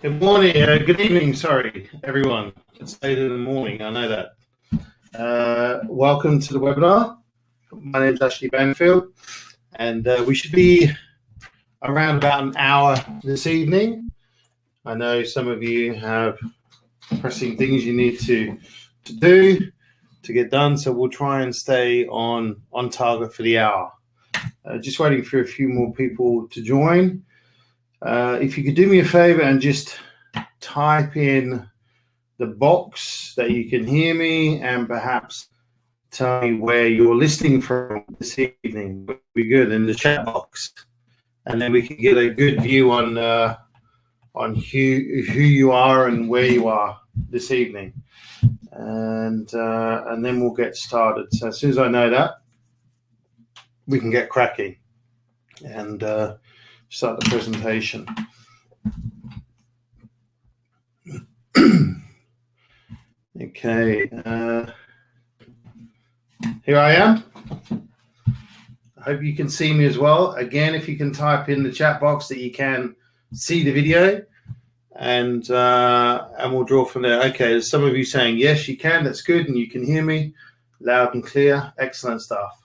Good morning, good evening, sorry, everyone. It's late in the morning, I know that. Welcome to the webinar. My name is Ashley Banfield, and we should be around about an hour this evening. I know some of you have pressing things you need to do to get done, so we'll try and stay on target for the hour. Just waiting for a few more people to join. If you could do me a favor and just type in the box that you can hear me and perhaps tell me where you're listening from this evening. Would be good in the chat box, and then we can get a good view on who you are and where you are this evening, and then we'll get started. So as soon as I know that, we can get cracking and start the presentation. Okay, here I am. I hope you can see me as well. Again, if you can type in the chat box that you can see the video, and we'll draw from there. Okay, there's some of you saying yes, you can. That's good, and you can hear me loud and clear. Excellent stuff.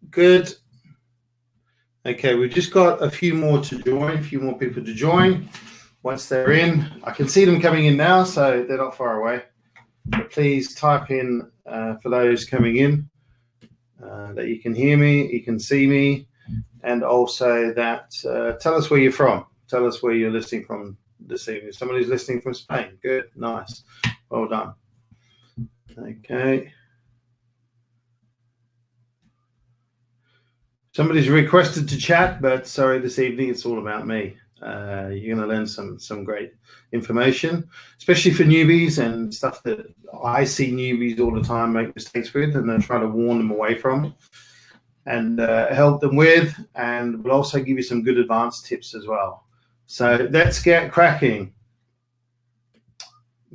Good. Okay, we've just got a few more to join, a few more people to join. Once they're in, I can see them coming in now, so they're not far away. But please type in for those coming in that you can hear me, you can see me, and also that tell us where you're from. Tell us where you're listening from this evening. Somebody's listening from Spain. Good, nice, well done. Okay. Somebody's requested to chat, but sorry, this evening it's all about me. You're going to learn some great information, especially for newbies and stuff that I see newbies all the time make mistakes with, and I try to warn them away from and help them with, and we'll also give you some good advanced tips as well. So let's get cracking.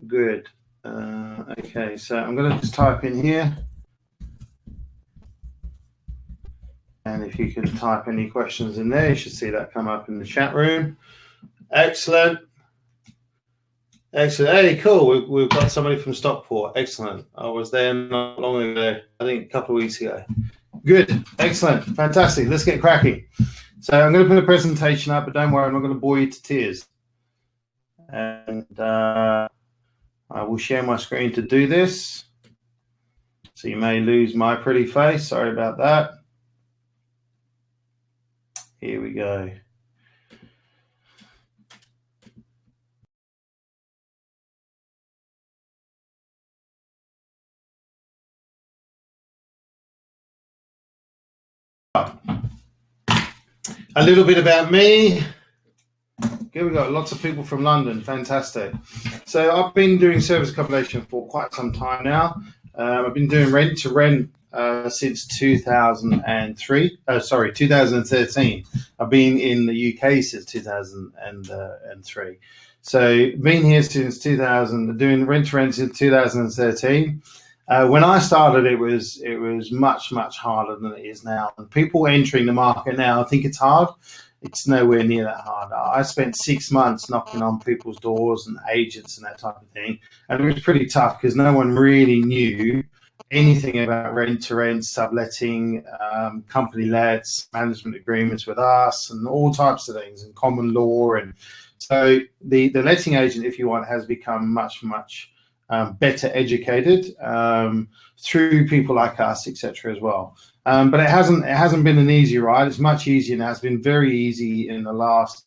Good. Okay, so I'm going to just type in here. And if you can type any questions in there, you should see that come up in the chat room. Excellent. Excellent. Hey, cool. We've got somebody from Stockport. Excellent. I was there not long ago, I think a couple of weeks ago. Good. Excellent. Fantastic. Let's get cracking. So I'm going to put a presentation up, but don't worry, I'm not going to bore you to tears. And I will share my screen to do this. So you may lose my pretty face. Sorry about that. Here we go. A little bit about me. Here we go. Lots of people from London. Fantastic. So I've been doing service accommodation for quite some time now. I've been doing rent to rent since 2013. I've been in the UK since 2003. So been here since 2000, doing rent to rent since 2013. When I started, it was much harder than it is now. And people entering the market now think it's hard. It's nowhere near that hard. I spent 6 months knocking on people's doors and agents and that type of thing, and it was pretty tough because no one really knew anything about rent-to-rent, subletting, company lets, management agreements with us, and all types of things, and common law. And so the letting agent, if you want, has become much better educated through people like us, etc. as well. But it hasn't been an easy ride. It's much easier now. It's been very easy in the last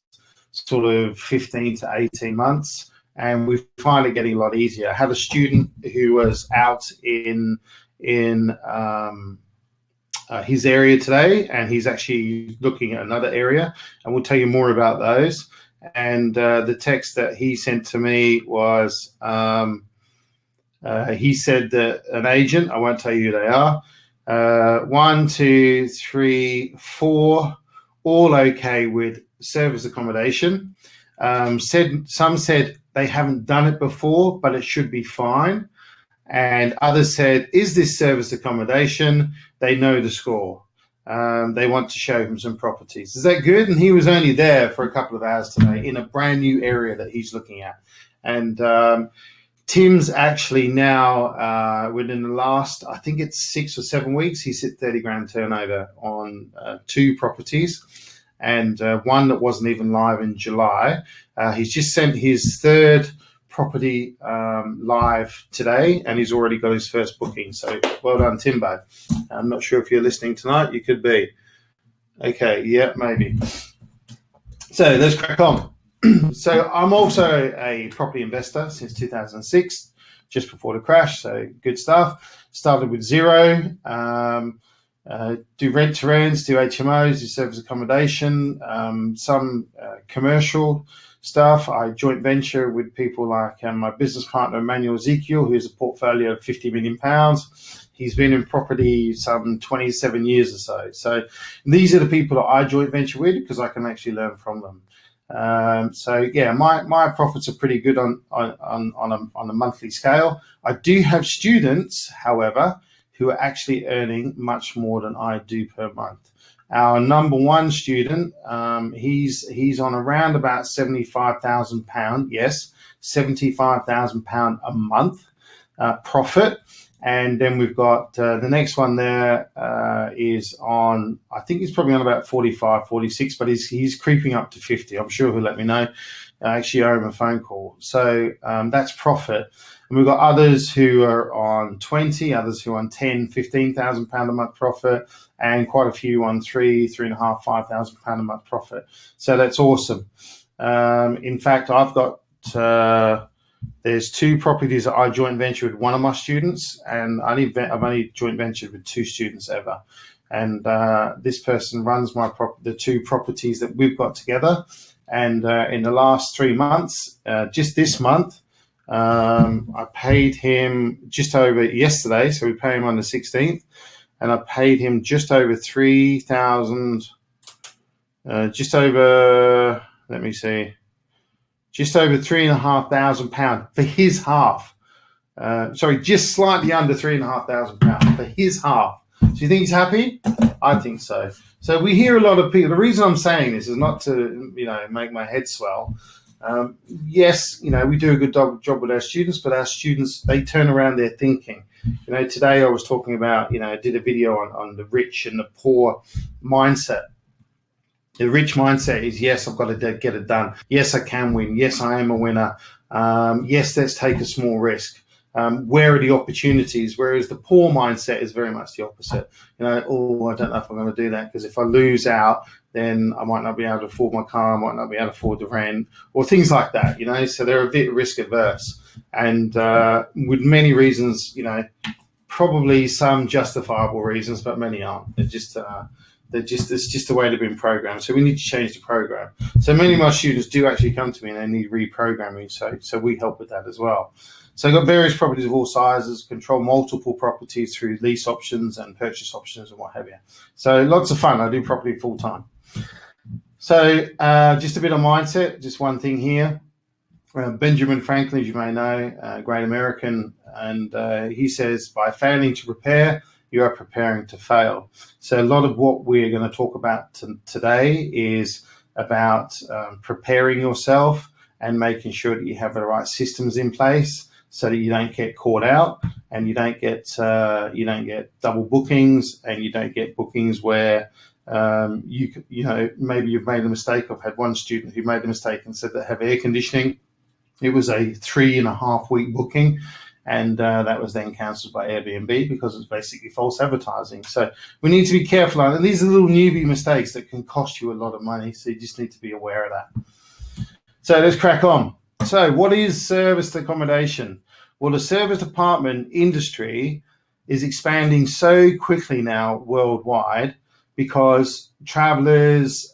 sort of 15 to 18 months. And we're finally getting a lot easier. I had a student who was out in his area today, and he's actually looking at another area, and we'll tell you more about those. And the text that he sent to me was, he said that an agent, I won't tell you who they are, 1, 2, 3, 4, all okay with service accommodation. Some said they haven't done it before, but it should be fine. And others said, is this service accommodation? They know the score. They want to show him some properties. Is that good? And he was only there for a couple of hours today in a brand new area that he's looking at. And Tim's actually now, within the last, I think it's 6 or 7 weeks, he's hit 30 grand turnover on 2 properties, and one that wasn't even live in July. He's just sent his 3rd property live today, and he's already got his first booking. So well done, Timbo. I'm not sure if you're listening tonight. You could be. Okay, yeah, maybe. So let's crack on. So I'm also a property investor since 2006, just before the crash. So good stuff. Started with 0. Do rent to rents, do HMOs, do service accommodation, some commercial stuff. I joint venture with people like my business partner Emmanuel Ezekiel, who has a portfolio of £50 million. He's been in property some 27 years or so. So these are the people that I joint venture with because I can actually learn from them. So yeah, my profits are pretty good on a monthly scale. I do have students, however, who are actually earning much more than I do per month. Our number 1 student, he's on around about £75,000. Yes, £75,000 a month profit. And then we've got the next one there is on, I think he's probably on about 45, 46, but he's creeping up to 50. I'm sure he'll let me know. I actually owe him a phone call. So that's profit. And we've got others who are on 20, others who are on 10, £15,000 a month profit, and quite a few on 3.5, £5,000 a month profit. So that's awesome. In fact, I've got there's 2 properties that I joint venture with one of my students, and I've only joint ventured with 2 students ever. And this person runs the 2 properties that we've got together. And in the last 3 months, just this month, I paid him just over yesterday. So we pay him on the 16th, and I paid him just over 3,000, just over, let me see, just over £3,500 for his half. Sorry, just slightly under £3,500 for his half. So you think he's happy? I think so. So we hear a lot of people. The reason I'm saying this is not to, make my head swell. Yes, we do a good job with our students, but our students, they turn around their thinking. Today I was talking about, I did a video on the rich and the poor mindset. The rich mindset is, yes, I've got to get it done. Yes, I can win. Yes, I am a winner. Yes, let's take a small risk. Where are the opportunities? Whereas the poor mindset is very much the opposite. I don't know if I'm going to do that because if I lose out, then I might not be able to afford my car. I might not be able to afford the rent or things like that. So they're a bit risk averse, and with many reasons, probably some justifiable reasons, but many aren't. It's just the way they've been programmed. So we need to change the program. So many of my students do actually come to me and they need reprogramming. So we help with that as well. So I've got various properties of all sizes, control multiple properties through lease options and purchase options and what have you. So lots of fun. I do property full time. So just a bit of mindset, just one thing here. Benjamin Franklin, as you may know, great American, and he says, by failing to prepare, you are preparing to fail. So a lot of what we're going to talk about today is about preparing yourself and making sure that you have the right systems in place so that you don't get caught out and you don't get double bookings, and you don't get bookings where maybe you've made a mistake. I've had one student who made the mistake and said they have air conditioning. It was a 3.5 week booking, and that was then cancelled by Airbnb because it's basically false advertising. So we need to be careful. And these are little newbie mistakes that can cost you a lot of money. So you just need to be aware of that. So let's crack on. So what is serviced accommodation? Well, the serviced apartment industry is expanding so quickly now worldwide because travelers,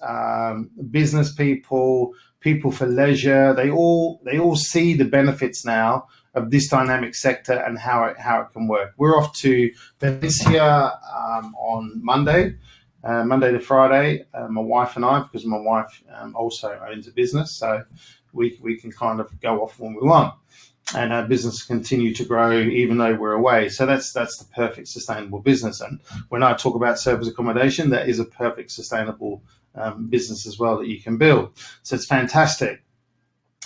business people, people for leisure, they all see the benefits now of this dynamic sector and how it can work. We're off to Valencia on Monday to Friday. My wife and I, because my wife also owns a business, so we can kind of go off when we want. and our business continue to grow even though we're away. So that's the perfect sustainable business. And when I talk about service accommodation, that is a perfect sustainable business as well that you can build. So it's fantastic,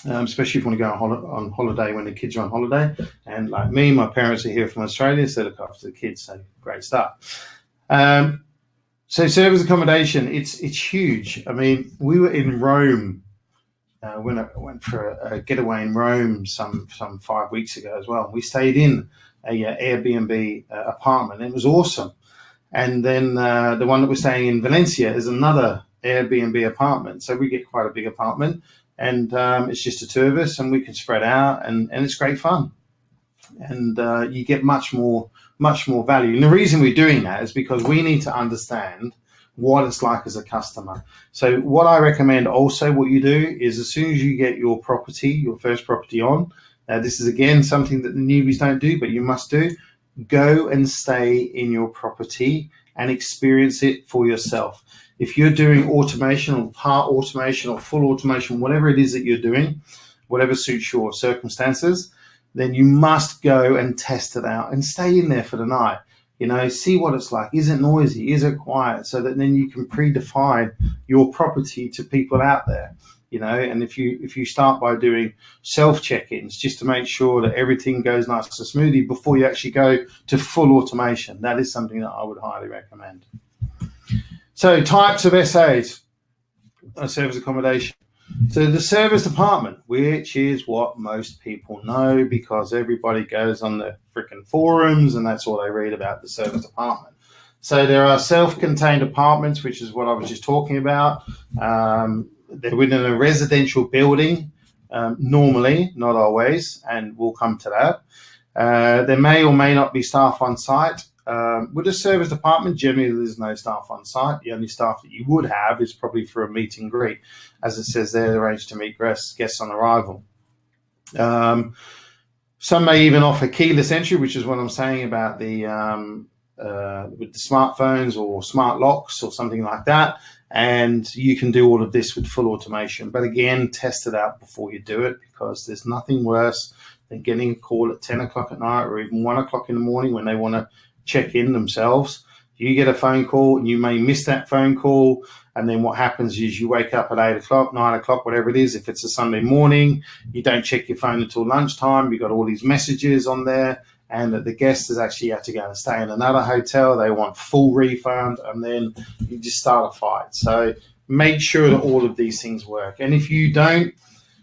especially if you want to go on holiday when the kids are on holiday. And like me, my parents are here from Australia, so they look after the kids. So great stuff. So service accommodation, it's huge. I mean, we were in Rome when I went for a getaway in Rome some 5 weeks ago as well. We stayed in a Airbnb apartment. It was awesome. And then the one that we're staying in Valencia is another Airbnb apartment. So we get quite a big apartment, and it's just the two of us, and we can spread out, and it's great fun. And you get much more value. And the reason we're doing that is because we need to understand what it's like as a customer. So what I recommend also, what you do is as soon as you get your property, your first property on, this is again something that the newbies don't do, but you must do, go and stay in your property and experience it for yourself. If you're doing automation or part automation or full automation, whatever it is that you're doing, whatever suits your circumstances, then you must go and test it out and stay in there for the night. See what it's like. Is it noisy? Is it quiet? So that then you can predefine your property to people out there. And if you start by doing self check-ins just to make sure that everything goes nice and smoothly before you actually go to full automation, that is something that I would highly recommend. So types of SAs, service accommodation. So the service apartment, which is what most people know because everybody goes on the freaking forums and that's all they read about, the service apartment. So there are self-contained apartments, which is what I was just talking about. They're within a residential building, normally, not always, and we'll come to that. There may or may not be staff on site. With a service apartment, generally there's no staff on site. The only staff that you would have is probably for a meet and greet. As it says there, arranged to meet guests on arrival. Some may even offer keyless entry, which is what I'm saying about the with the smartphones or smart locks or something like that. And you can do all of this with full automation. But again, test it out before you do it, because there's nothing worse than getting a call at 10 o'clock at night or even 1 o'clock in the morning when they want to check in themselves. You get a phone call and you may miss that phone call. And then what happens is you wake up at 8 o'clock, 9 o'clock, whatever it is. If it's a Sunday morning, you don't check your phone until lunchtime. You've got all these messages on there, and that the guest has actually had to go and stay in another hotel. They want full refund, and then you just start a fight. So make sure that all of these things work. And if you don't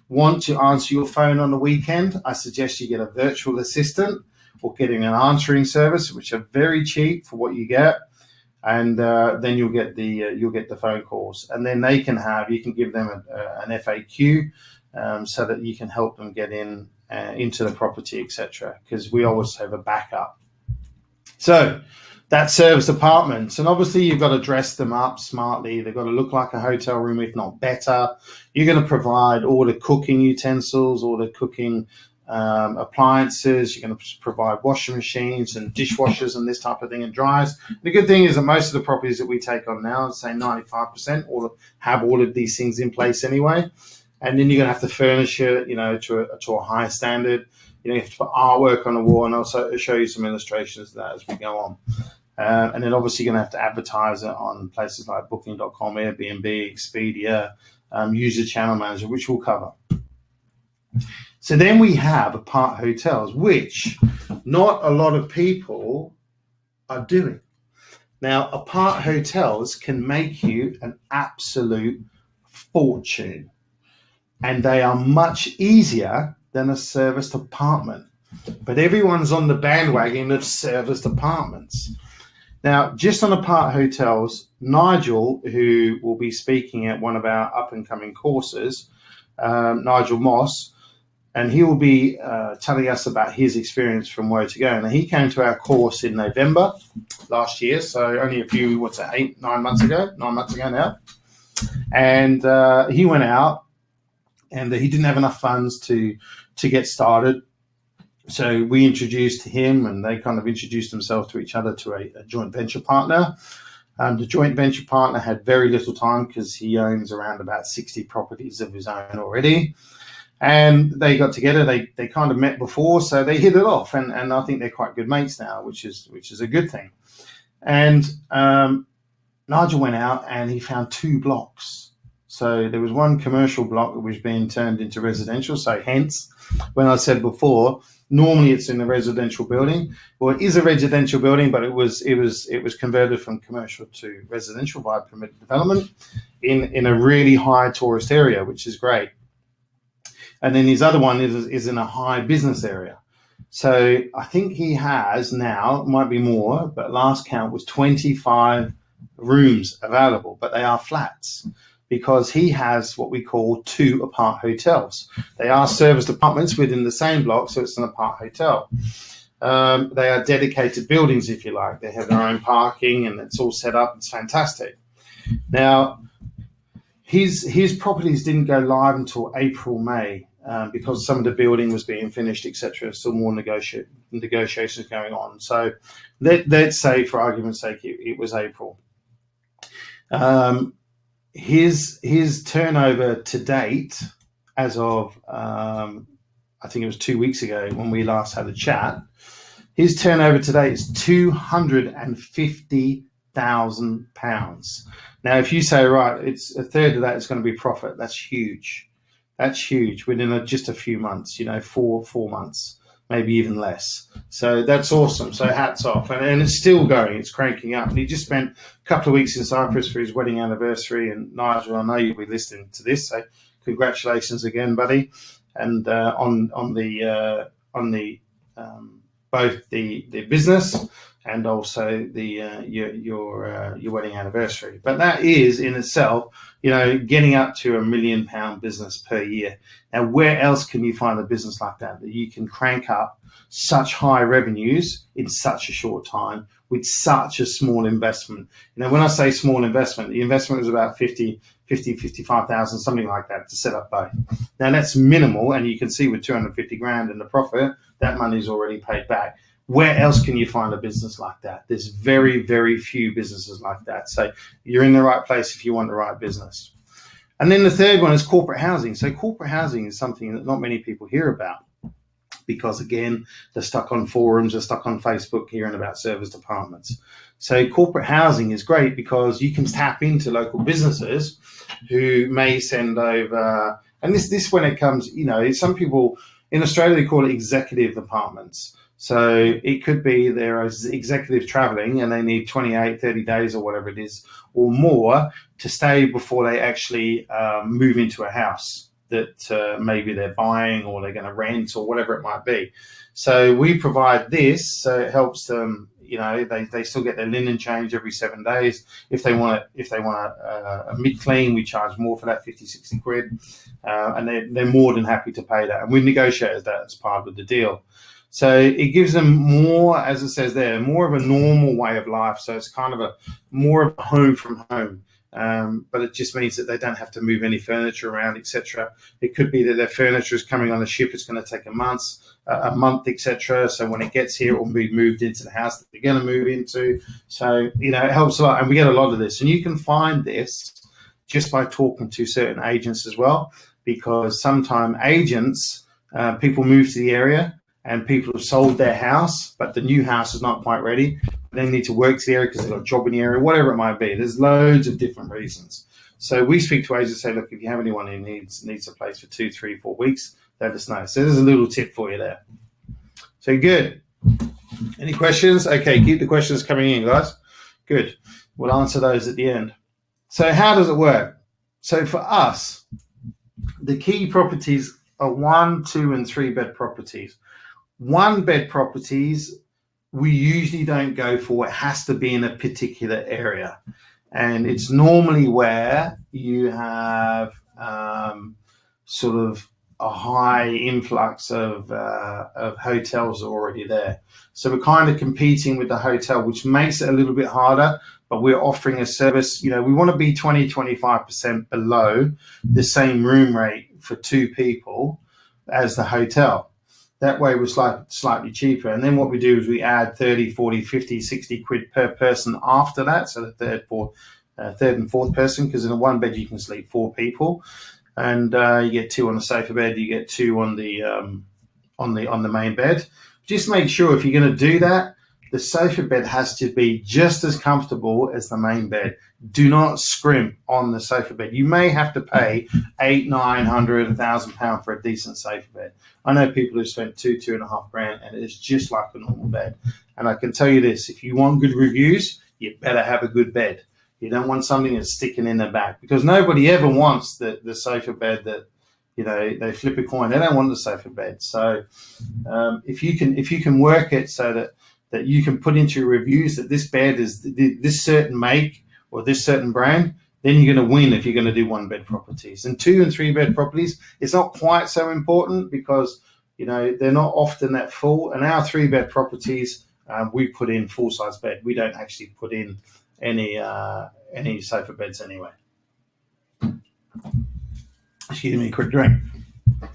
want to answer your phone on the weekend, I suggest you get a virtual assistant or getting an answering service, which are very cheap for what you get. And then you'll get the phone calls, and then you can give them an FAQ so that you can help them get into the property, etc. Because we always have a backup. So that's service apartments, and obviously you've got to dress them up smartly. They've got to look like a hotel room, if not better. You're going to provide all the cooking utensils, all the cooking appliances. You're going to provide washing machines and dishwashers and this type of thing, and dryers. The good thing is that most of the properties that we take on now, say 95%, have all of these things in place anyway. And then you're going to have to furnish it, to a high standard. You have to put artwork on the wall, and I'll show you some illustrations of that as we go on. And then obviously you're going to have to advertise it on places like Booking.com, Airbnb, Expedia, User Channel Manager, which we'll cover. So then we have apart hotels, which not a lot of people are doing. Now, apart hotels can make you an absolute fortune, and they are much easier than a serviced apartment. But everyone's on the bandwagon of serviced apartments. Now, just on apart hotels, Nigel, who will be speaking at one of our up-and-coming courses, Nigel Moss, and he will be telling us about his experience from Where to Go. Now, he came to our course in November last year, so only a few, 9 months ago now. And he went out, and he didn't have enough funds to get started. So we introduced him, and they kind of introduced themselves to each other to a joint venture partner. The joint venture partner had very little time because he owns around about 60 properties of his own already. And they got together. They kind of met before, so they hit it off, and I think they're quite good mates now, which is a good thing. And Nigel went out and he found 2 blocks. So there was one commercial block that was being turned into residential. So hence, when I said before, normally it's in a residential building. Well, it is a residential building, but it was converted from commercial to residential by permitted development in a really high tourist area, which is great. And then his other one is in a high business area. So I think he has now, it might be more, but last count was 25 rooms available, but they are flats, because he has what we call 2 apart hotels. They are serviced apartments within the same block, so it's an apart hotel. They are dedicated buildings, if you like. They have their own parking, and it's all set up. It's fantastic. Now, his properties didn't go live until April, May, because some of the building was being finished, etc. Still more negotiations going on. So let's say, for argument's sake, it was April. His turnover to date, as of I think it was 2 weeks ago when we last had a chat, his turnover to date is £250,000. Now, if you say, right, it's a third of that is going to be profit, that's huge. That's huge within just a few months, 4 months, maybe even less. So that's awesome. So hats off. And it's still going. It's cranking up. And he just spent a couple of weeks in Cyprus for his wedding anniversary. And Nigel, I know you'll be listening to this, so congratulations again, buddy. And on both the business and also your wedding anniversary. But that is in itself, getting up to £1 million business per year. Now, where else can you find a business like that you can crank up such high revenues in such a short time with such a small investment? When I say small investment, the investment was about 55,000, something like that, to set up both. Now, that's minimal, and you can see with 250 grand in the profit, that money's already paid back. Where else can you find a business like that? There's very, very few businesses like that. So you're in the right place if you want the right business. And then the third one is corporate housing. So corporate housing is something that not many people hear about, because, again, they're stuck on forums, they're stuck on Facebook hearing about serviced apartments. So corporate housing is great because you can tap into local businesses who may send over, and this when it comes, some people in Australia, they call it executive apartments. So it could be they're executive traveling and they need 28, 30 days or whatever it is or more to stay before they actually move into a house that maybe they're buying or they're going to rent or whatever it might be. So we provide this, so it helps them. They still get their linen changed every 7 days. If they want a mid clean, we charge more for that, 50, 60 quid, and they're more than happy to pay that. And we've negotiated that as part of the deal. So it gives them more, as it says there, more of a normal way of life. So it's kind of more of a home from home. But it just means that they don't have to move any furniture around, etc. It could be that their furniture is coming on a ship. It's going to take a month, etc. So when it gets here, it will be moved into the house that they're going to move into. So, it helps a lot. And we get a lot of this. And you can find this just by talking to certain agents as well, because sometimes agents, people move to the area, and people have sold their house, but the new house is not quite ready. They need to work to the area because they've got a job in the area, whatever it might be. There's loads of different reasons. So we speak to agents and say, look, if you have anyone who needs a place for 2, 3, 4 weeks, let us know. So there's a little tip for you there. So good. Any questions? Okay, keep the questions coming in, guys. Good. We'll answer those at the end. So how does it work? So for us, the key properties are 1, 2, and 3 bed properties. 1 bed properties we usually don't go for. It has to be in a particular area, and it's normally where you have sort of a high influx of hotels already there. So we're kind of competing with the hotel, which makes it a little bit harder, but we're offering a service. We want to be 20, 25% below the same room rate for 2 people as the hotel. That way we're slightly cheaper. And then what we do is we add 30, 40, 50, 60 quid per person after that. So the third and fourth person, because in a 1 bed you can sleep 4 people. and you get 2 on the sofa bed. You get 2 on the main bed. Just make sure if you're going to do that, the sofa bed has to be just as comfortable as the main bed. Do not scrimp on the sofa bed. You may have to pay £800, £900, £1,000 for a decent sofa bed. I know people who spent £2,500, and it's just like a normal bed. And I can tell you this: if you want good reviews, you better have a good bed. You don't want something that's sticking in the back, because nobody ever wants the sofa bed that, they flip a coin. They don't want the sofa bed. So if you can work it so that you can put into your reviews that this bed is this certain make or this certain brand, then you're going to win if you're going to do 1-bed properties. And 2 and 3-bed properties, it's not quite so important, because they're not often that full. And our 3-bed properties, we put in full-size bed. We don't actually put in any sofa beds anyway. Excuse me, quick drink.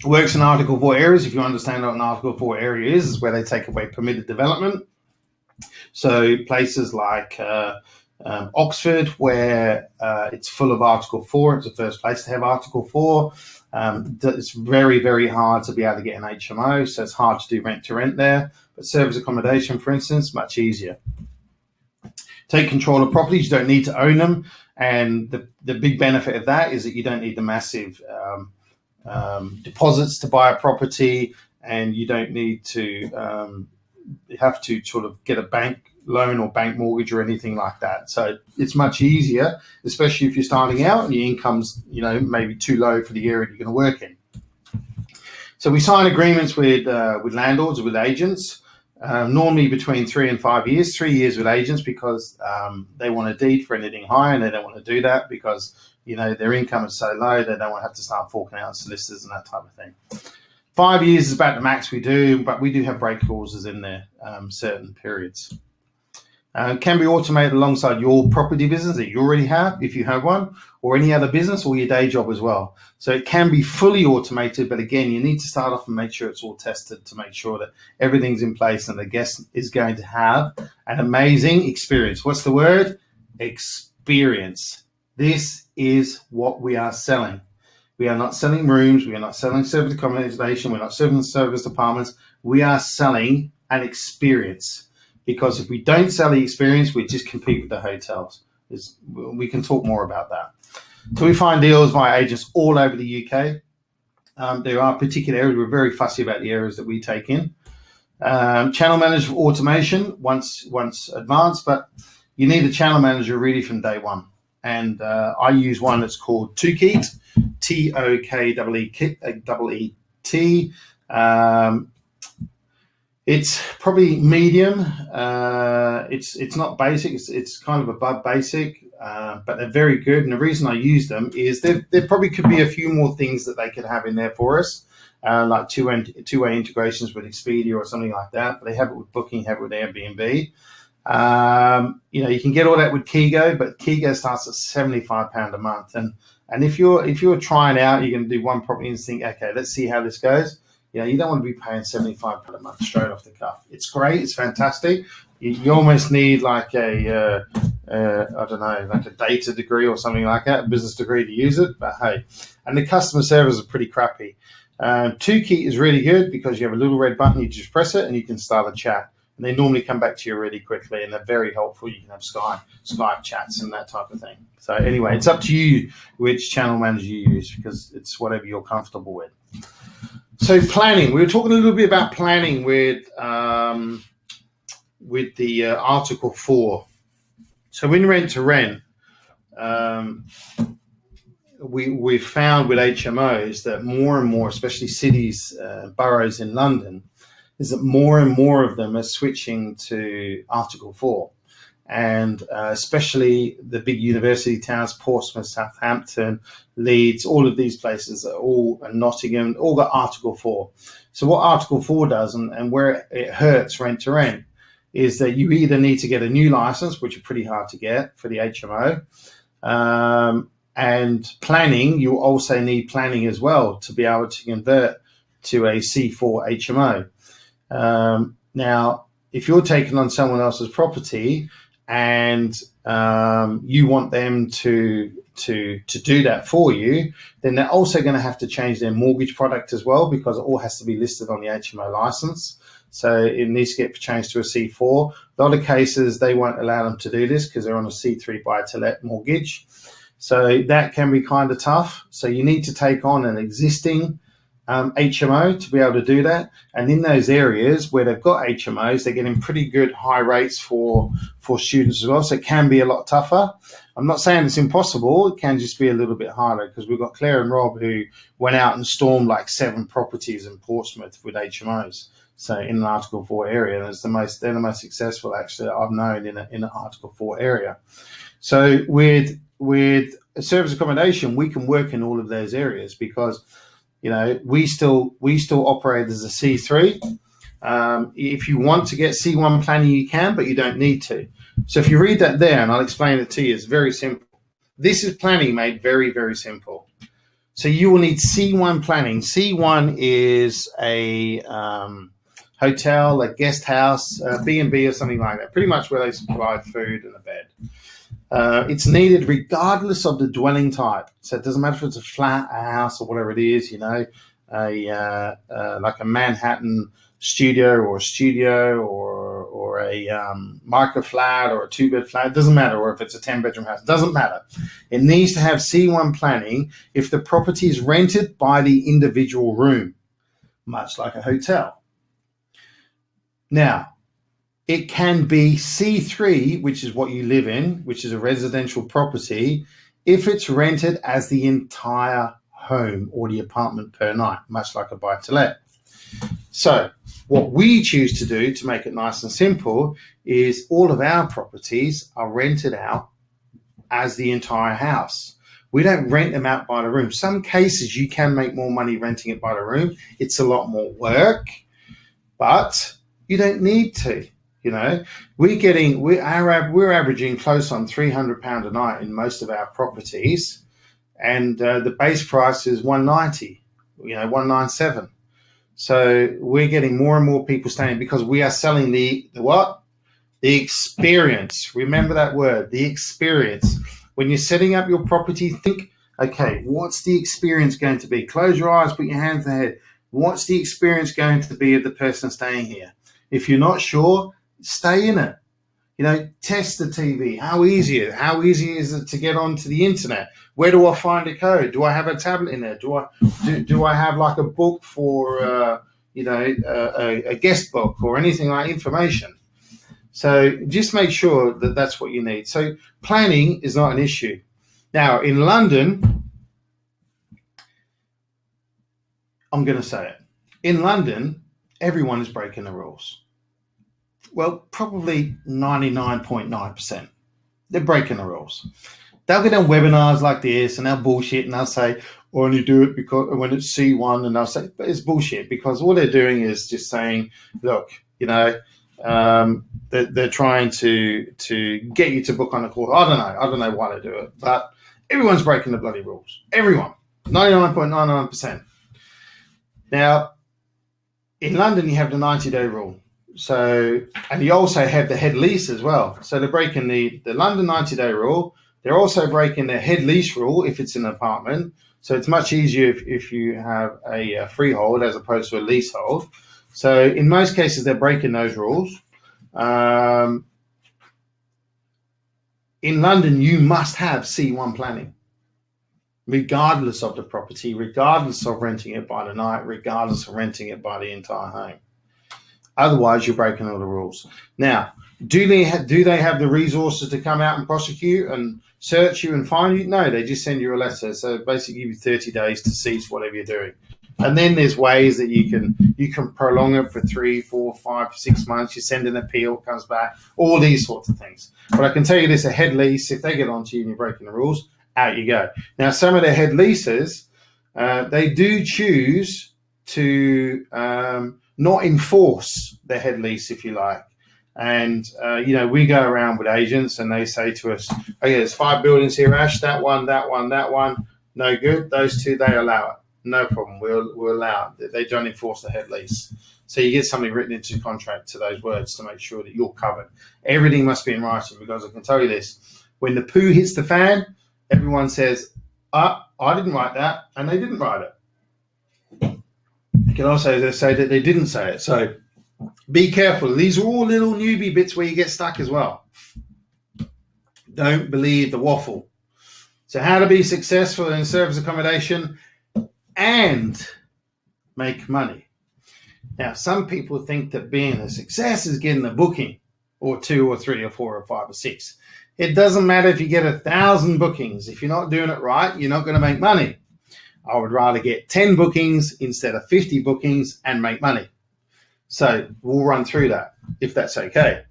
Works in Article 4 areas. If you understand what an Article 4 area is where they take away permitted development. So places like Oxford, where it's full of Article 4. It's the first place to have Article 4. It's very, very hard to be able to get an HMO, so it's hard to do rent-to-rent there. But service accommodation, for instance, much easier. Take control of properties. You don't need to own them. And the big benefit of that is that you don't need the massive deposits to buy a property, and you don't need to have to sort of get a bank loan or bank mortgage or anything like that. So it's much easier, especially if you're starting out and your income's maybe too low for the area you're going to work in. So we sign agreements with landlords, with agents, normally between 3 and 5 years. 3 years with agents because they want a deed for anything higher, and they don't want to do that because their income is so low they don't want to have to start forking out solicitors and that type of thing. 5 years is about the max we do, but we do have break clauses in there, certain periods. Can be automated alongside your property business that you already have, if you have one, or any other business, or your day job as well. So it can be fully automated, but again, you need to start off and make sure it's all tested to make sure that everything's in place and the guest is going to have an amazing experience. What's the word? Experience. This is what we are selling. We are not selling rooms. We are not selling service accommodation. We're not selling service apartments. We are selling an experience. Because if we don't sell the experience, we just compete with the hotels. We can talk more about that. So we find deals via agents all over the UK. There are particular areas. We're very fussy about the areas that we take in. Channel manager for automation once advanced, but you need a channel manager really from day one. And I use one that's called Tokeet, T-O-K-E-E-T. It's probably medium. It's not basic. It's kind of above basic, but they're very good. And the reason I use them is there probably could be a few more things that they could have in there for us, like two-way integrations with Expedia or something like that. But they have it with Booking, have it with Airbnb. You can get all that with Kigo, but Kigo starts at £75 a month. And if you're trying out, you're going to do one property and think, okay, let's see how this goes. You don't want to be paying £75 a month straight off the cuff. It's great. It's fantastic. You almost need like a data degree or something like that, a business degree to use it. But hey, and the customer service is pretty crappy. Tokeet is really good because you have a little red button. You just press it and you can start a chat. And they normally come back to you really quickly, and they're very helpful. You can have Skype chats and that type of thing. So anyway, it's up to you which channel manager you use because it's whatever you're comfortable with. So planning, we were talking a little bit about planning with the Article 4. So in rent to rent, we've found with HMOs that more and more, especially cities, boroughs in London, is that more and more of them are switching to Article 4. And especially the big university towns, Portsmouth, Southampton, Leeds, all of these places, Nottingham, all got Article 4. So what Article 4 does, and where it hurts rent to rent, is that you either need to get a new license, which are pretty hard to get for the HMO, and planning, you also need planning as well to be able to convert to a C4 HMO. Now, if you're taking on someone else's property, and you want them to to do that for you, then they're also going to have to change their mortgage product as well, because it all has to be listed on the HMO license. So it needs to get changed to a C4. A lot of cases, they won't allow them to do this because they're on a C3 buy-to-let mortgage. So that can be kind of tough. So you need to take on an existing HMO to be able to do that. And in those areas where they've got HMOs, they're getting pretty good high rates for students as well. So it can be a lot tougher. I'm not saying it's impossible. It can just be a little bit harder, because we've got Claire and Rob who went out and stormed like 7 properties in Portsmouth with HMOs. So in an Article 4 area, and they're the most successful actually I've known in an Article 4 area. So with service accommodation, we can work in all of those areas, because we still operate as a C3. If you want to get C1 planning, you can, but you don't need to. So if you read that there, and I'll explain it to you, it's very simple. This is planning made very, very simple. So you will need C1 planning. C1 is a hotel, a guest house, B&B or something like that, pretty much where they supply food and a bed. It's needed regardless of the dwelling type. So it doesn't matter if it's a flat, a house, or whatever it is, like a Manhattan studio or a studio or a micro flat or a 2-bed flat. It doesn't matter. Or if it's a 10-bedroom house, it doesn't matter. It needs to have C1 planning if the property is rented by the individual room, much like a hotel. Now, it can be C3, which is what you live in, which is a residential property, if it's rented as the entire home or the apartment per night, much like a buy-to-let. So what we choose to do to make it nice and simple is all of our properties are rented out as the entire house. We don't rent them out by the room. Some cases you can make more money renting it by the room. It's a lot more work, but you don't need to. We're averaging close on £300 a night in most of our properties, and the base price is £190, £197. So we're getting more and more people staying because we are selling the what? The experience. Remember that word, the experience. When you're setting up your property, think, okay, what's the experience going to be? Close your eyes, put your hands to the head. What's the experience going to be of the person staying here? If you're not sure, stay in it. Test the TV. How easy is it to get onto the internet? Where do I find a code? Do I have a tablet in there? Do I have like a book for a guest book or anything like information? So just make sure that that's what you need. So planning is not an issue. Now in London, I'm going to say it. In London, everyone is breaking the rules. Well, probably 99.9%. They're breaking the rules. They'll get on webinars like this and they'll bullshit and they'll say, only do it because when it's C1, and they'll say, but it's bullshit, because all they're doing is just saying, look, they're trying to get you to book on a course. I don't know why they do it, but everyone's breaking the bloody rules. Everyone, 99.99%. Now, in London, you have the 90-day rule. So, and you also have the head lease as well. So they're breaking the London 90-day rule. They're also breaking the head lease rule if it's an apartment. So it's much easier if you have a freehold as opposed to a leasehold. So in most cases, they're breaking those rules. In London, you must have C1 planning, regardless of the property, regardless of renting it by the night, regardless of renting it by the entire home. Otherwise, you're breaking all the rules. Now, do they have the resources to come out and prosecute and search you and find you? No, they just send you a letter. So basically, give you 30 days to cease whatever you're doing. And then there's ways that you can prolong it for 3, 4, 5, 6 months. You send an appeal, it comes back, all these sorts of things. But I can tell you this: a head lease, if they get onto you and you're breaking the rules, out you go. Now, some of the head leases, they do choose to not enforce the head lease, if you like. And, we go around with agents and they say to us, okay, there's 5 buildings here, Ash, that one, no good. Those 2, they allow it. No problem. We'll allow it. They don't enforce the head lease. So you get something written into the contract to those words to make sure that you're covered. Everything must be in writing, because I can tell you this: when the poo hits the fan, everyone says, I didn't write that, and they didn't write it. You can also say that they didn't say it. So be careful. These are all little newbie bits where you get stuck as well. Don't believe the waffle. So how to be successful in service accommodation and make money. Now, some people think that being a success is getting a booking, or 2 or 3 or 4 or 5 or 6. It doesn't matter if you get 1,000 bookings. If you're not doing it right, you're not going to make money. I would rather get 10 bookings instead of 50 bookings and make money. So we'll run through that, if that's okay.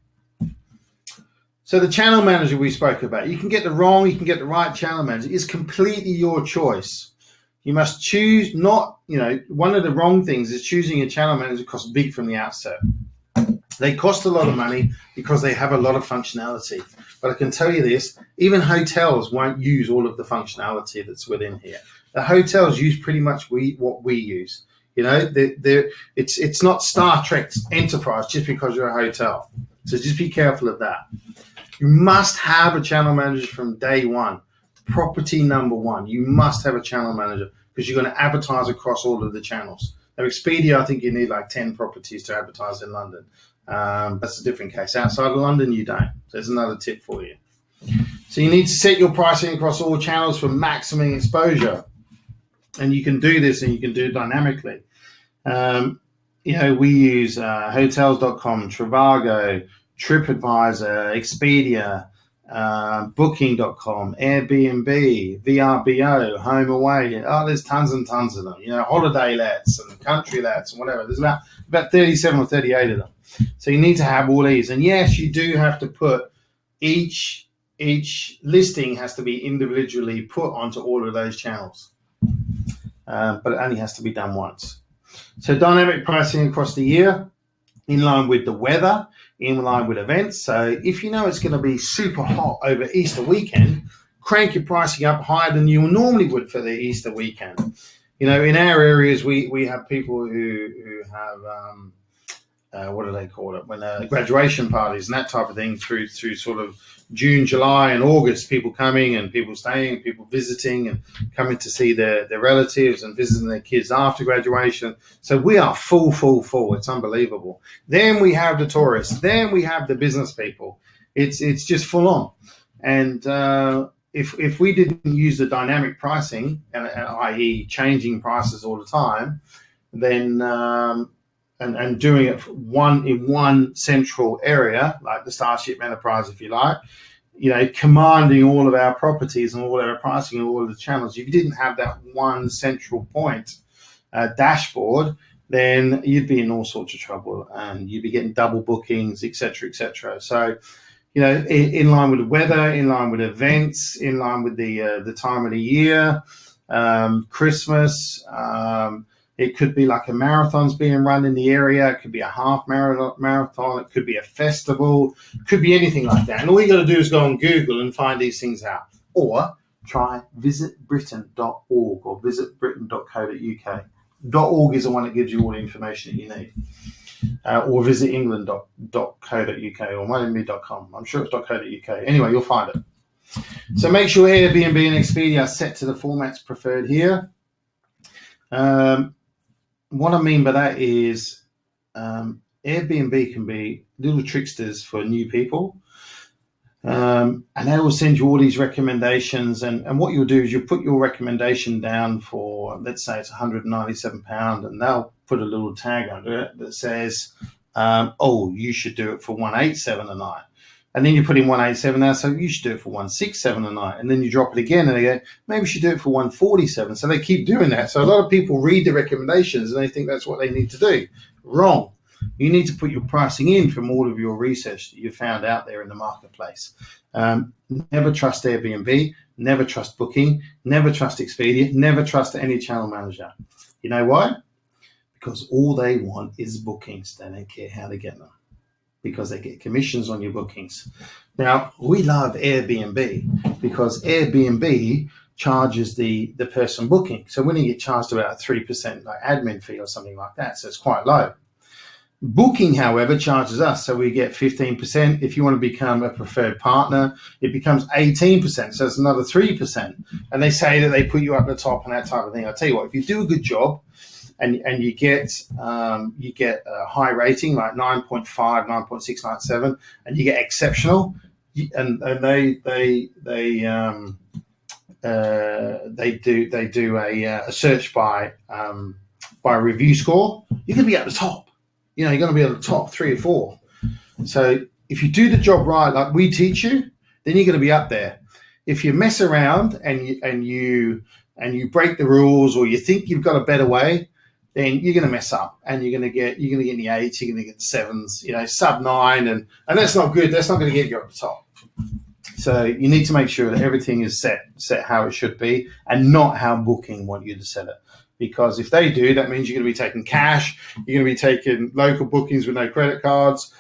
So the channel manager we spoke about, you can get the wrong, you can get the right channel manager. It's completely your choice. You must choose not, one of the wrong things is choosing a channel manager costs big from the outset. They cost a lot of money because they have a lot of functionality. But I can tell you this, even hotels won't use all of the functionality that's within here. The hotels use pretty much what we use. It's not Star Trek Enterprise just because you're a hotel. So just be careful of that. You must have a channel manager from day one. Property number one, you must have a channel manager because you're going to advertise across all of the channels. Now, Expedia, I think you need like 10 properties to advertise in London. That's a different case. Outside of London, you don't. There's another tip for you. So you need to set your pricing across all channels for maximum exposure. And you can do this and you can do it dynamically. We use hotels.com, Trivago, TripAdvisor, Expedia, Booking.com, Airbnb, VRBO, Home Away. Oh, there's tons and tons of them. Holiday lets and country lets and whatever. There's about 37 or 38 of them. So you need to have all these. And yes, you do have to put each listing has to be individually put onto all of those channels. But it only has to be done once. So dynamic pricing across the year, in line with the weather, in line with events. So if you know it's going to be super hot over Easter weekend, crank your pricing up higher than you normally would for the Easter weekend. In our areas, we have people who have, what do they call it, when graduation parties and that type of thing through sort of June, July and August, people coming and people staying, people visiting and coming to see their relatives and visiting their kids after graduation. So we are full. It's unbelievable. Then we have the tourists. Then we have the business people. It's just full on. And if we didn't use the dynamic pricing, i.e. changing prices all the time, then and doing it in one central area, like the Starship Enterprise, if you like, commanding all of our properties and all of our pricing and all of the channels. If you didn't have that one central point dashboard, then you'd be in all sorts of trouble and you'd be getting double bookings, etc., etc. So, in line with the weather, in line with events, in line with the time of the year, Christmas. It could be like a marathon's being run in the area. It could be a half marathon. It could be a festival. It could be anything like that. And all you got to do is go on Google and find these things out. Or try visitbritain.org or visitbritain.co.uk. .org is the one that gives you all the information that you need. Or visitengland.co.uk or might.com. I'm sure it's .co.uk. Anyway, you'll find it. So make sure Airbnb and Expedia are set to the formats preferred here. What I mean by that is Airbnb can be little tricksters for new people. And they will send you all these recommendations. And what you'll do is you'll put your recommendation down for, let's say it's £197, and they'll put a little tag under it that says, you should do it for £187 a night. And then you put in 187 now, so you should do it for 167 a night. And then you drop it again and they go, maybe you should do it for 147. So they keep doing that. So a lot of people read the recommendations and they think that's what they need to do. Wrong. You need to put your pricing in from all of your research that you found out there in the marketplace. Never trust Airbnb, never trust Booking, never trust Expedia, never trust any channel manager. You know why? Because all they want is bookings. They don't care how they get them, because they get commissions on your bookings. Now, we love Airbnb because Airbnb charges the person booking. So when you get charged about 3% like admin fee or something like that, so it's quite low. Booking, however, charges us, so we get 15%. If you want to become a preferred partner, it becomes 18%, so it's another 3%. And they say that they put you up the top and that type of thing. I'll tell you what, if you do a good job and you get a high rating like 9.5, 9.6, 9.7, and you get exceptional, and they do a search by review score, you're going to be at the top. You're going to be at the top 3 or 4. So if you do the job right, like we teach you, then you're going to be up there. If you mess around and you break the rules, or you think you've got a better way, then you're going to mess up, and you're going to get in the 8s, you're going to get the 7s, sub 9, and that's not good. That's not going to get you up the top. So you need to make sure that everything is set how it should be, and not how Booking want you to set it. Because if they do, that means you're going to be taking cash, you're going to be taking local bookings with no credit cards,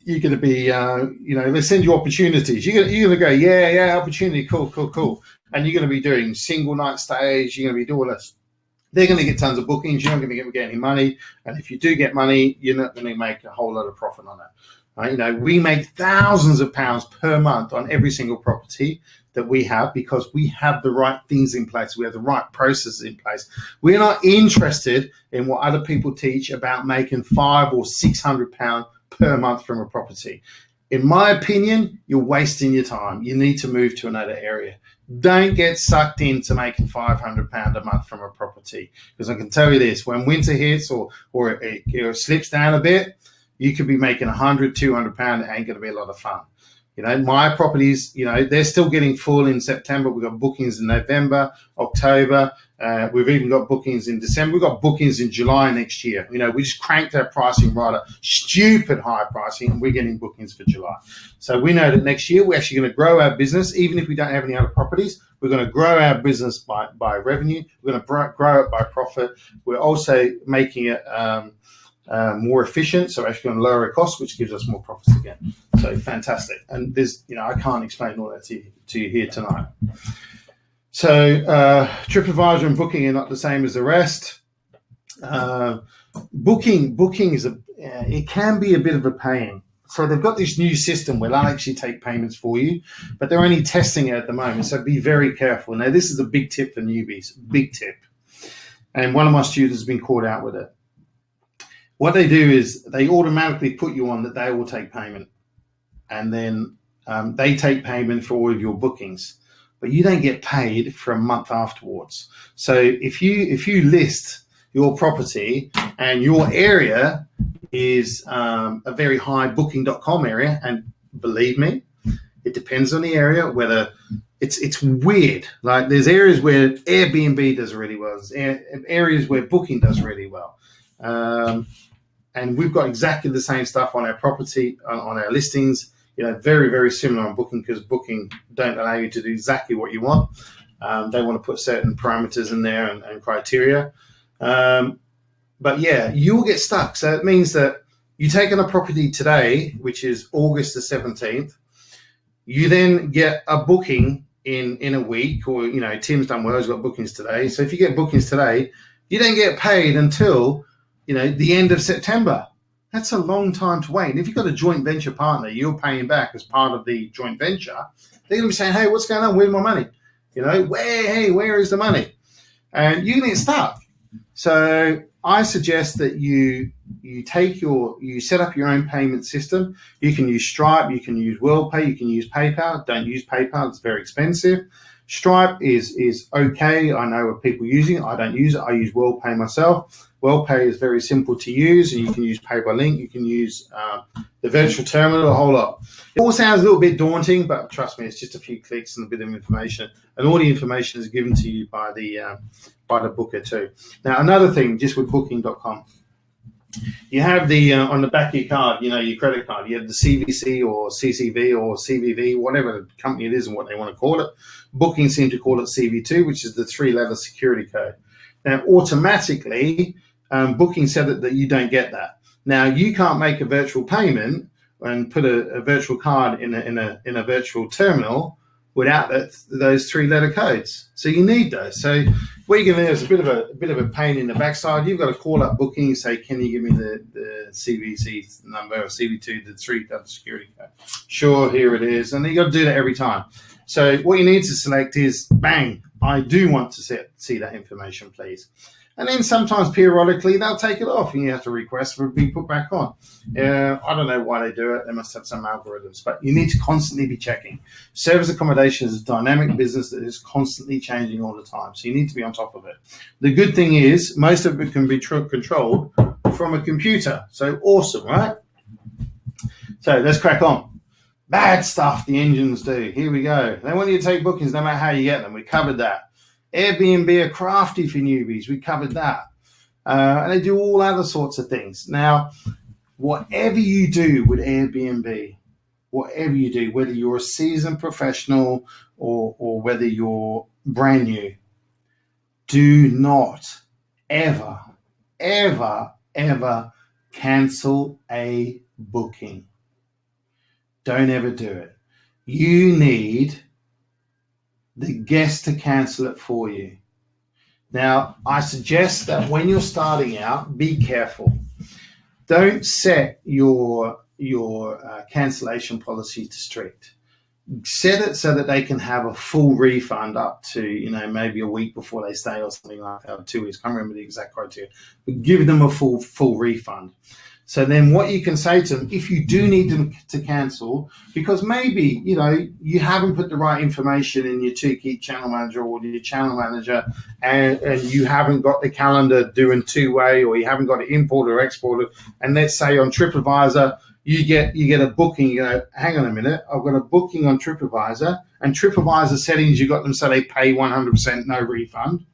you're going to be, they send you opportunities. You're going to go, yeah, opportunity, cool. And you're going to be doing single night stays, you're going to be doing this. They're going to get tons of bookings, you're not going to get any money. And if you do get money, you're not going to make a whole lot of profit on it. Right? We make thousands of pounds per month on every single property that we have, because we have the right things in place. We have the right processes in place. We're not interested in what other people teach about making £500 or £600 per month from a property. In my opinion, you're wasting your time. You need to move to another area. Don't get sucked into making £500 a month from a property, because I can tell you this: when winter hits or it slips down a bit, you could be making £100, £200. It ain't going to be a lot of fun. My properties, they're still getting full in September. We've got bookings in November, October. We've even got bookings in December. We've got bookings in July next year. We just cranked our pricing right up, stupid high pricing, and we're getting bookings for July. So we know that next year we're actually going to grow our business. Even if we don't have any other properties, we're going to grow our business by revenue. We're going to grow it by profit. We're also making it more efficient, so actually going to lower our costs, which gives us more profits again. So fantastic. And there's, I can't explain all that to you here tonight. So TripAdvisor and Booking are not the same as the rest. Booking is it can be a bit of a pain. So they've got this new system where they'll actually take payments for you, but they're only testing it at the moment. So be very careful. Now, this is a big tip for newbies, big tip. And one of my students has been caught out with it. What they do is they automatically put you on that they will take payment, and then they take payment for all of your bookings, but you don't get paid for a month afterwards. So if you list your property and your area is a very high booking.com area, and believe me, it depends on the area, whether it's weird. Like there's areas where Airbnb does really well, there's areas where Booking does really well. And we've got exactly the same stuff on our property, on our listings, very, very similar on Booking, because Booking don't allow you to do exactly what you want. They want to put certain parameters in there and criteria. But yeah, you'll get stuck. So it means that you take on a property today, which is August the 17th, you then get a booking in a week, or, Tim's done well, he's got bookings today. So if you get bookings today, you don't get paid until the end of September. That's a long time to wait. And if you've got a joint venture partner, you're paying back as part of the joint venture, they're going to be saying, hey, what's going on? Where's my money? Where is the money? And you're going to get stuck. So I suggest that you set up your own payment system. You can use Stripe, you can use WorldPay, you can use PayPal. Don't use PayPal, it's very expensive. Stripe is okay. I know of people using it. I don't use it. I use WorldPay myself. WorldPay is very simple to use, and you can use Pay by Link. You can use the virtual terminal, a whole lot. It all sounds a little bit daunting, but trust me, it's just a few clicks and a bit of information. And all the information is given to you by the booker too. Now, another thing, just with Booking.com, you have the on the back of your card, your credit card, you have the CVC or CCV or CVV, whatever company it is and what they want to call it. Booking seem to call it CV2, which is the 3-letter security code. Now, automatically, Booking said that you don't get that. Now, you can't make a virtual payment and put a virtual card in a virtual terminal without those 3-letter codes. So you need those. So what you're going to do is a bit of a pain in the backside. You've got to call up booking and say, can you give me the CVC number or CV2, the 3-digit security code? Sure, here it is. And you got to do that every time. So what you need to select is, bang, I do want to see that information, please. And then sometimes periodically they'll take it off and you have to request for it to be put back on. I don't know why they do it. They must have some algorithms, but you need to constantly be checking. Service accommodation is a dynamic business that is constantly changing all the time. So you need to be on top of it. The good thing is most of it can be controlled from a computer. So awesome, right? So let's crack on. Bad stuff the engines do. Here we go. They want you to take bookings no matter how you get them. We covered that. Airbnb are crafty for newbies. We covered that. And they do all other sorts of things. Now, whatever you do with Airbnb, whatever you do, whether you're a seasoned professional or whether you're brand new, do not ever, ever, ever cancel a booking. Don't ever do it. You need the guest to cancel it for you. Now, I suggest that when you're starting out, be careful. Don't set your cancellation policy to strict. Set it so that they can have a full refund up to, maybe a week before they stay or something like that, or 2 weeks. I can't remember the exact criteria, but give them a full refund. So then what you can say to them, if you do need them to cancel, because maybe, you haven't put the right information in your two-key channel manager or your channel manager, and you haven't got the calendar doing two-way, or you haven't got it imported or exported. And let's say on TripAdvisor, you get a booking, you go, hang on a minute, I've got a booking on TripAdvisor, and TripAdvisor settings, you got them so they pay 100% no refund.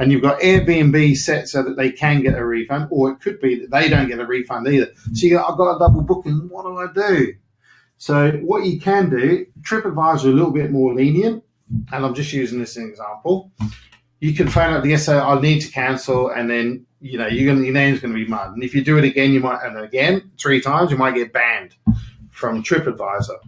And you've got Airbnb set so that they can get a refund, or it could be that they don't get a refund either. So you go, I've got a double booking, what do I do? So what you can do, TripAdvisor are a little bit more lenient, and I'm just using this as an example. You can phone up the guest, say, I need to cancel, and then your name's going to be mud. And if you do it again, 3 times, you might get banned from TripAdvisor.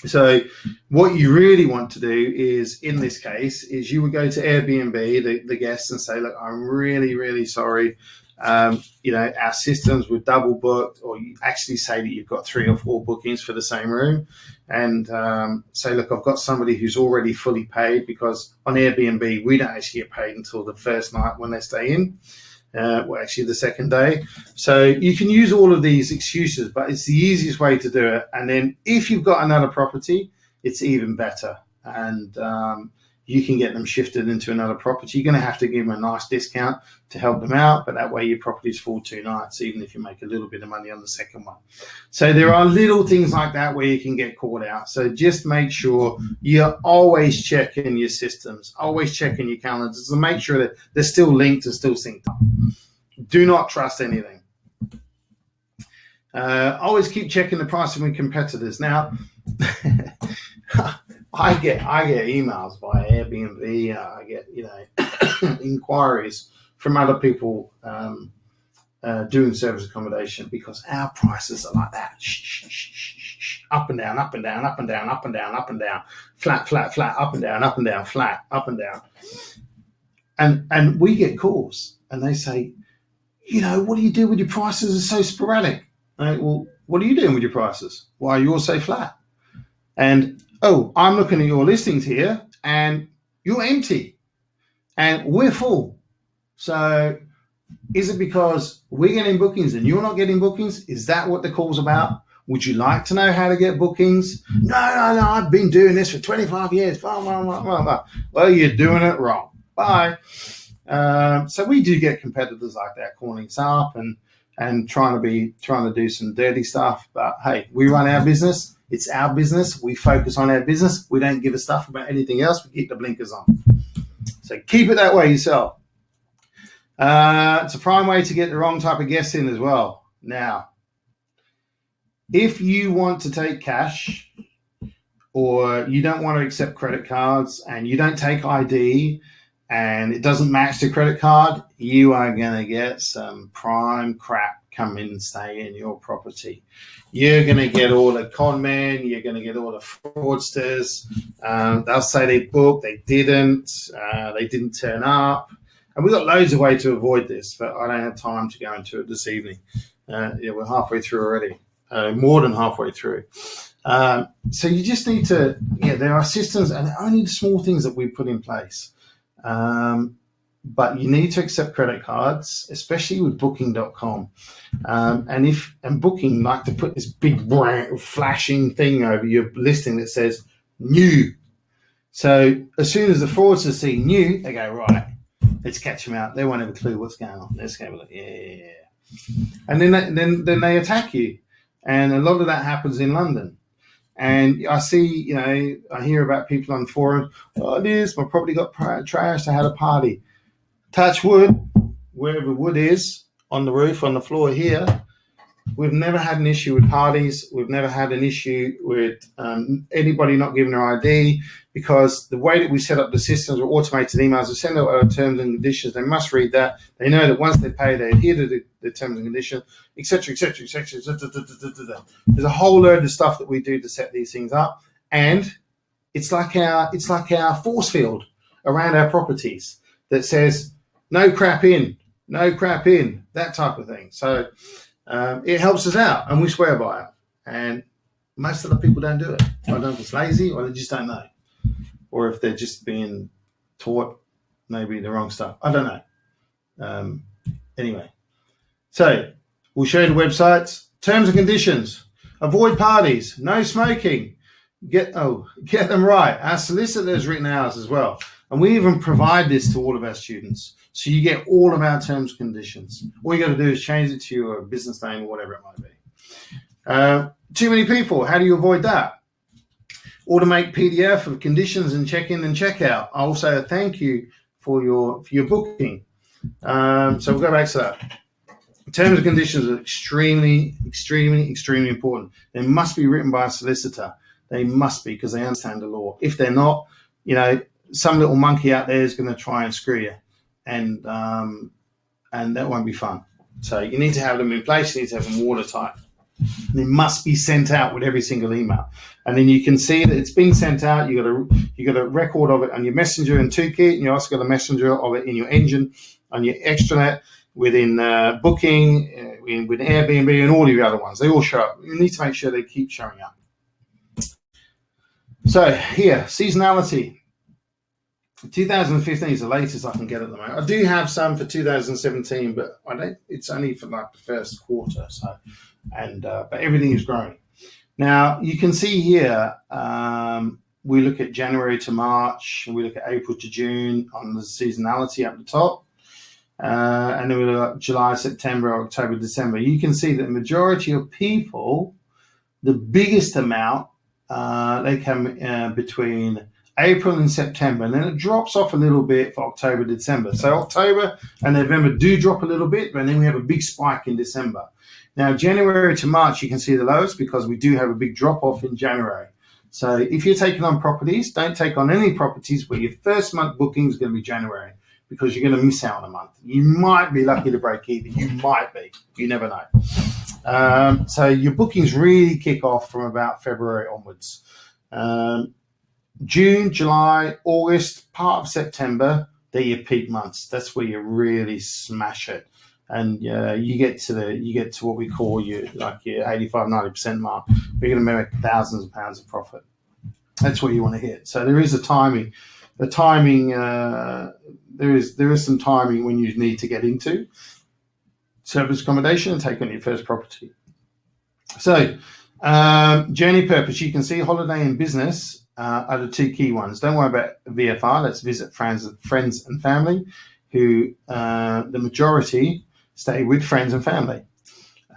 So what you really want to do is, in this case, is you would go to Airbnb, the guests, and say, look, I'm really, really sorry. Our systems were double booked, or you actually say that you've got 3 or 4 bookings for the same room, and say, look, I've got somebody who's already fully paid, because on Airbnb, we don't actually get paid until the first night when they stay in. Actually the second day. So you can use all of these excuses, but it's the easiest way to do it. And then if you've got another property, it's even better. And you can get them shifted into another property. You're going to have to give them a nice discount to help them out, but that way your property's full 2 nights, even if you make a little bit of money on the second one. So there are little things like that where you can get caught out. So just make sure you're always checking your systems, always checking your calendars to make sure that they're still linked and still synced up. Do not trust anything. Always keep checking the pricing with competitors. Now, I get emails by Airbnb. I get inquiries from other people doing service accommodation, because our prices are like that. Up and down, up and down, up and down, up and down, up and down, flat, flat, flat, up and down, flat, up and down. And we get calls and they say, what do you do with your prices? Are so sporadic. Well, what are you doing with your prices? Why are yours so flat? And I'm looking at your listings here and you're empty and we're full. So is it because we're getting bookings and you're not getting bookings? Is that what the call's about? Would you like to know how to get bookings? No, I've been doing this for 25 years. Blah, blah, blah, blah, blah. Well, you're doing it wrong. Bye. So we do get competitors like that calling us up and trying to do some dirty stuff. But hey, we run our business. It's our business. We focus on our business. We don't give a stuff about anything else. We keep the blinkers on. So keep it that way yourself. It's a prime way to get the wrong type of guests in as well. Now, if you want to take cash, or you don't want to accept credit cards and you don't take ID and it doesn't match the credit card, you are going to get some prime crap come in and stay in your property. You're going to get all the con men, you're going to get all the fraudsters. They'll say they booked, they didn't turn up. And we've got loads of ways to avoid this, but I don't have time to go into it this evening. We're halfway through already, more than halfway through. So you just need to, there are systems, and only the small things that we put in place. But you need to accept credit cards, especially with Booking.com. And Booking like to put this big brand, flashing thing over your listing that says new. So as soon as the fraudsters see new, they go, right, let's catch them out. They won't have a clue what's going on. Let's go, yeah. And then they attack you. And a lot of that happens in London. And I see, I hear about people on forums, my property got trashed, I had a party. Touch wood, wherever wood is, on the roof, on the floor here, we've never had an issue with parties. We've never had an issue with anybody not giving their ID, because the way that we set up the systems with automated emails, we send out our terms and conditions. They must read that. They know that once they pay, they adhere to the terms and conditions, etc., etc., etc. There's a whole load of stuff that we do to set these things up, and it's like our force field around our properties that says no crap in, that type of thing. So it helps us out, and we swear by it. And most of the people don't do it. I don't know if it's lazy or they just don't know, or if they're just being taught maybe the wrong stuff. I don't know. Anyway, so we'll show you the websites, terms and conditions. Avoid parties, no smoking. Get them right. Our solicitor has written ours as well, and we even provide this to all of our students. So you get all of our terms and conditions. All you got to do is change it to your business name or whatever it might be. Too many people. How do you avoid that? Automate PDF of conditions and check-in and check-out. I'll say a thank you for your booking. So we'll go back to that. Terms and conditions are extremely, extremely, extremely important. They must be written by a solicitor. They must be, because they understand the law. If they're not, some little monkey out there is going to try and screw you, and that won't be fun. So you need to have them in place. You need to have them watertight. They must be sent out with every single email, and then you can see that it's been sent out. You got a record of it on your Messenger and Toolkit, and you also got a messenger of it in your engine, on your extranet, within Booking, with Airbnb, and all of the other ones. They all show up. You need to make sure they keep showing up. So here, seasonality. 2015 is the latest I can get at the moment. I do have some for 2017, but it's only for like the first quarter. So, but everything is growing. Now you can see here, we look at January to March, and we look at April to June on the seasonality up the top, and then we look at July, September, October, December. You can see that the majority of people, the biggest amount, they come between April and September, and then it drops off a little bit for October, December. So October and November do drop a little bit, but then we have a big spike in December. Now, January to March, you can see the lowest, because we do have a big drop off in January. So if you're taking on properties, don't take on any properties where your first month booking is going to be January, because you're going to miss out on a month. You might be lucky to break even. You might be. You never know. So your bookings really kick off from about February onwards. June, July, August, part of September, they're your peak months. That's where you really smash it. And you get to what we call your 85-90% mark. We're going to make thousands of pounds of profit. That's what you want to hit. So there is a timing. The timing, there is some timing when you need to get into service accommodation and take on your first property. So journey purpose, you can see holiday and business are the two key ones. Don't worry about VFR. Let's visit friends and family, who the majority stay with friends and family.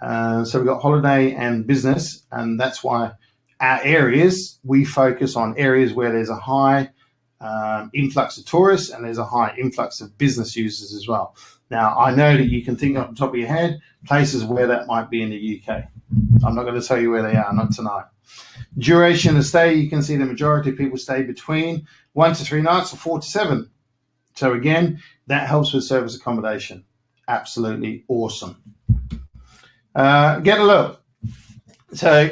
So we've got holiday and business, and that's why our areas, we focus on areas where there's a high influx of tourists and there's a high influx of business users as well. Now, I know that you can think off the top of your head places where that might be in the UK. I'm not going to tell you where they are, not tonight. Duration of stay, you can see the majority of people stay between 1 to 3 nights or 4 to 7. So again, that helps with service accommodation. Absolutely awesome. Get a look. So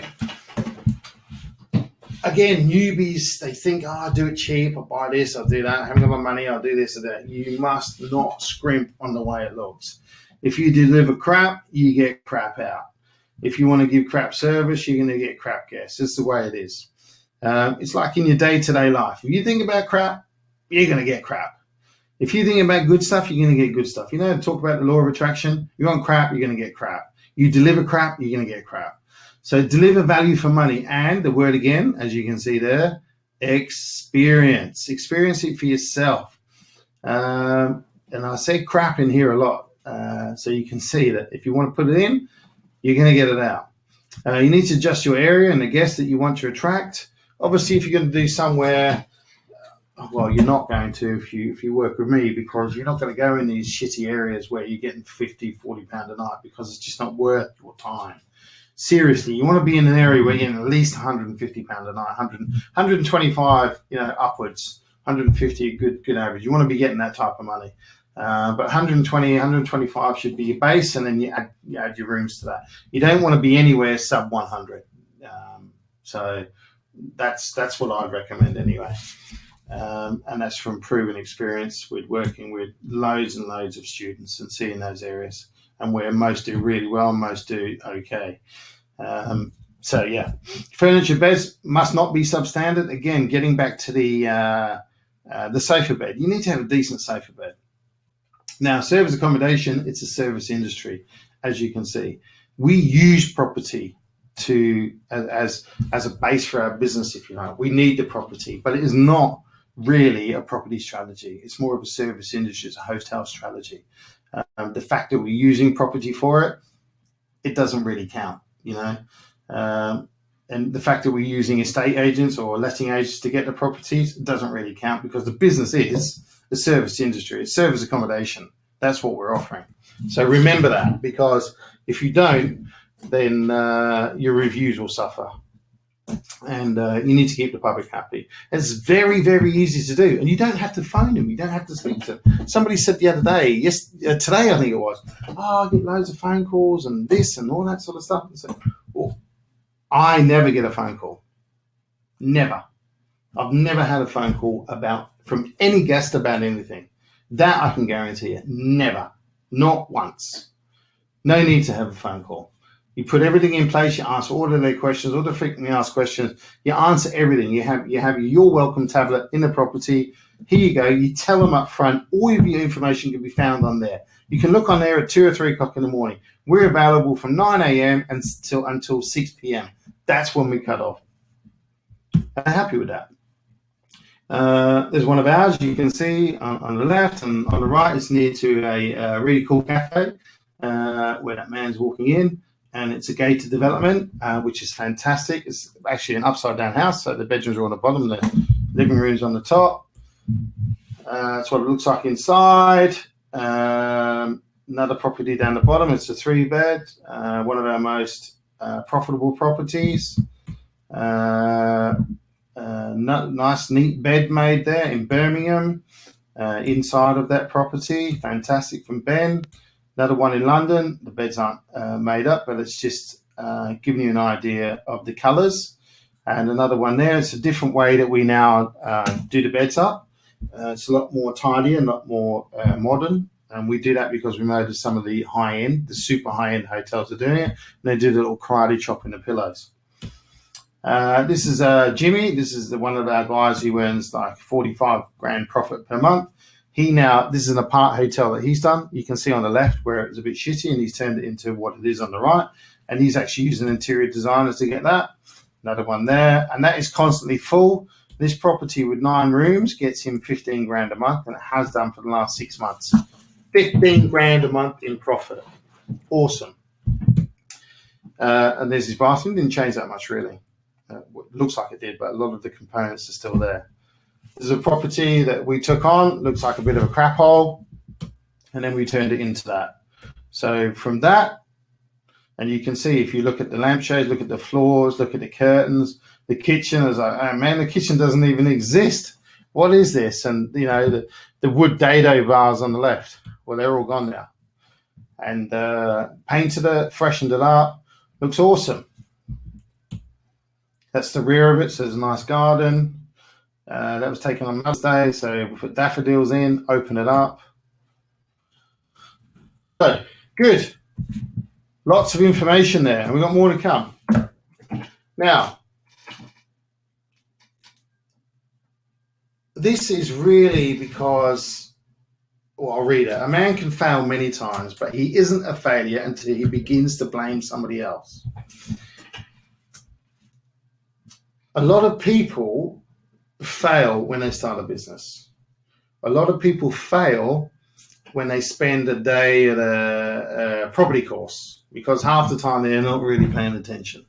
again, newbies, they think, I'll do it cheap, I'll buy this, I'll do that, I haven't got my money, I'll do this or that. You must not scrimp on the way it looks. If you deliver crap, you get crap out. If you want to give crap service, you're going to get crap guests. It's the way it is. It's like in your day-to-day life. If you think about crap, you're going to get crap. If you think about good stuff, you're going to get good stuff. You know, talk about the law of attraction. You want crap, you're going to get crap. You deliver crap, you're going to get crap. So deliver value for money. And the word again, as you can see there, experience. Experience it for yourself. And I say crap in here a lot. So you can see that if you want to put it in, you're going to get it out. You need to adjust your area and the guests that you want to attract. Obviously, if you're going to do somewhere, well, you're not going to if you work with me, because you're not going to go in these shitty areas where you're getting £50, £40 a night, because it's just not worth your time. Seriously, you want to be in an area where you're getting at least £150 a night, 125, upwards, 150, good average. You want to be getting that type of money. But 120, 125 should be your base, and then you add your rooms to that. You don't want to be anywhere sub 100. So that's what I'd recommend anyway. And that's from proven experience with working with loads and loads of students and seeing those areas, and where most do really well, most do okay. So yeah, furniture beds must not be substandard. Again, getting back to the sofa bed, you need to have a decent sofa bed. Now, service accommodation, it's a service industry, as you can see. We use property as a base for our business, if you like. We need the property, but it is not really a property strategy. It's more of a service industry. It's a hotel strategy. The fact that we're using property for it, it doesn't really count, and the fact that we're using estate agents or letting agents to get the properties, it doesn't really count, because the business is the service industry. It's service accommodation. That's what we're offering. So remember that, because if you don't, then your reviews will suffer. And you need to keep the public happy. It's very, very easy to do. And you don't have to phone them. You don't have to speak to them. Somebody said the other day, today I think it was, I get loads of phone calls and this and all that sort of stuff. And so, well, I never get a phone call. Never. I've never had a phone call from any guest about anything. That I can guarantee you. Never. Not once. No need to have a phone call. You put everything in place. You answer all of their questions, all the frequently asked questions. You answer everything. You have your You're Welcome tablet in the property. Here you go. You tell them up front. All of your information can be found on there. You can look on there at 2 or 3 o'clock in the morning. We're available from 9 a.m. until 6 p.m. That's when we cut off. I'm happy with that. There's one of ours, you can see on the left, and on the right it's near to a really cool cafe where that man's walking in, and it's a gated development, which is fantastic. It's actually an upside down house, so the bedrooms are on the bottom, the living room's on the top. That's what it looks like inside. Another property down the bottom, it's a 3-bed, one of our most profitable properties. Nice neat bed made there in Birmingham, inside of that property. Fantastic from Ben. Another one in London. The beds aren't made up, but it's just giving you an idea of the colours. And another one there. It's a different way that we now do the beds up. It's a lot more tidy and a lot more modern. And we do that because we noticed some of the high-end, the super high-end hotels are doing it. And they do the little karate chop in the pillows. This is Jimmy. This is one of our guys who earns like 45 grand profit per month. This is an apart hotel that he's done. You can see on the left where it was a bit shitty, and he's turned it into what it is on the right. And he's actually using interior designers to get that. Another one there. And that is constantly full. This property with 9 rooms gets him 15 grand a month, and it has done for the last 6 months. 15 grand a month in profit. Awesome. And there's his bathroom. Didn't change that much, really. Looks like it did, but a lot of the components are still there. This is a property that we took on. Looks like a bit of a crap hole, and then we turned it into that. So from that, and you can see if you look at the lampshades, look at the floors, look at the curtains, the kitchen. Is like, oh man, the kitchen doesn't even exist. What is this? And the wood dado bars on the left. Well, they're all gone now. and painted it, freshened it up. Looks awesome. That's the rear of it, so there's a nice garden. That was taken on Mother's Day, so we put daffodils in, open it up. So, good. Lots of information there, and we've got more to come. Now, this is really because, well, I'll read it. A man can fail many times, but he isn't a failure until he begins to blame somebody else. A lot of people fail when they start a business. A lot of people fail when they spend a day at a property course, because half the time they're not really paying attention,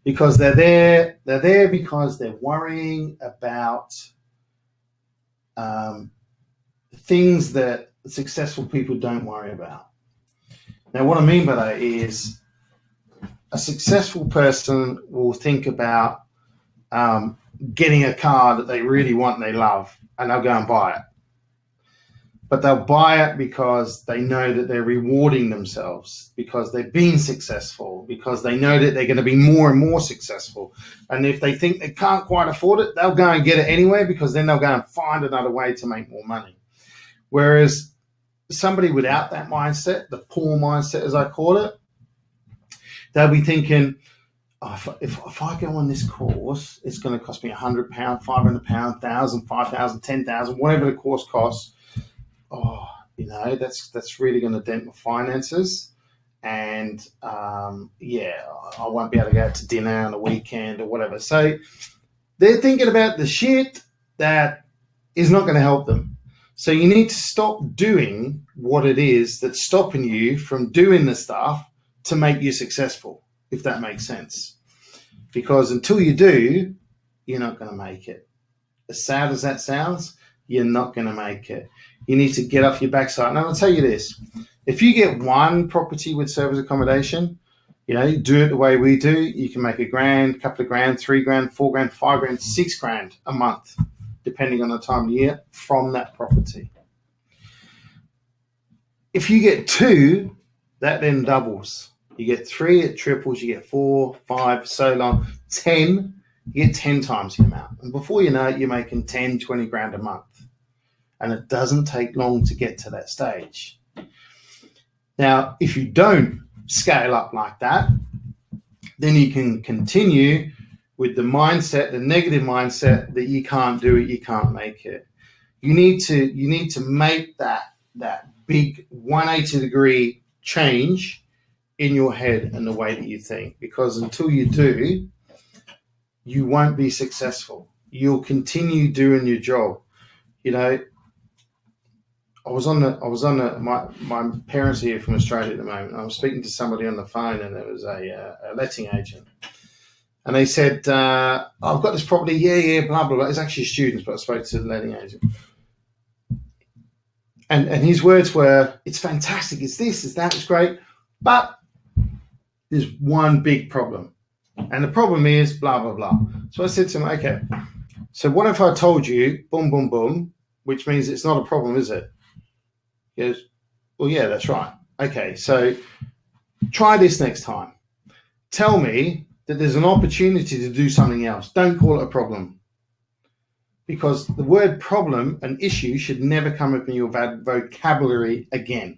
because they're there because they're worrying about things that successful people don't worry about. Now, what I mean by that is a successful person will think about getting a car that they really want and they love, and they'll go and buy it. But they'll buy it because they know that they're rewarding themselves, because they've been successful, because they know that they're going to be more and more successful. And if they think they can't quite afford it, they'll go and get it anyway, because then they'll go and find another way to make more money. Whereas somebody without that mindset, the poor mindset as I call it, they'll be thinking, oh, if I go on this course, it's going to cost me £100, £500, £1,000, £5,000, £10,000, whatever the course costs. Oh, that's really going to dent my finances, and I won't be able to go out to dinner on a weekend or whatever. So they're thinking about the shit that is not going to help them. So you need to stop doing what it is that's stopping you from doing the stuff to make you successful, if that makes sense. Because until you do, you're not going to make it. As sad as that sounds, you're not going to make it. You need to get off your backside. And I'll tell you this, if you get one property with service accommodation, you do it the way we do, you can make £1,000, couple of grand, £3,000, £4,000, £5,000, £6,000 a month, depending on the time of the year, from that property. If you get 2, that then doubles. You get 3, it triples, you get 4, 5, so long. 10, you get 10 times the amount. And before you know it, you're making 10, 20 grand a month. And it doesn't take long to get to that stage. Now, if you don't scale up like that, then you can continue with the mindset, the negative mindset that you can't do it, you can't make it. You need to make that big 180-degree change in your head and the way that you think, because until you do, you won't be successful. You'll continue doing your job. My parents are here from Australia at the moment. I was speaking to somebody on the phone, and there was a letting agent, and they said, "I've got this property, blah blah blah." It's actually students, but I spoke to the letting agent, and his words were, "It's fantastic. It's this, it's that, it's great, but there's one big problem, and the problem is blah blah blah." So I said to him, "Okay, so what if I told you, boom boom boom, which means it's not a problem, is it?" He goes, "Well, yeah, that's right. Okay, so try this next time. Tell me that there's an opportunity to do something else. Don't call it a problem." Because the word problem and issue should never come up in your vocabulary again,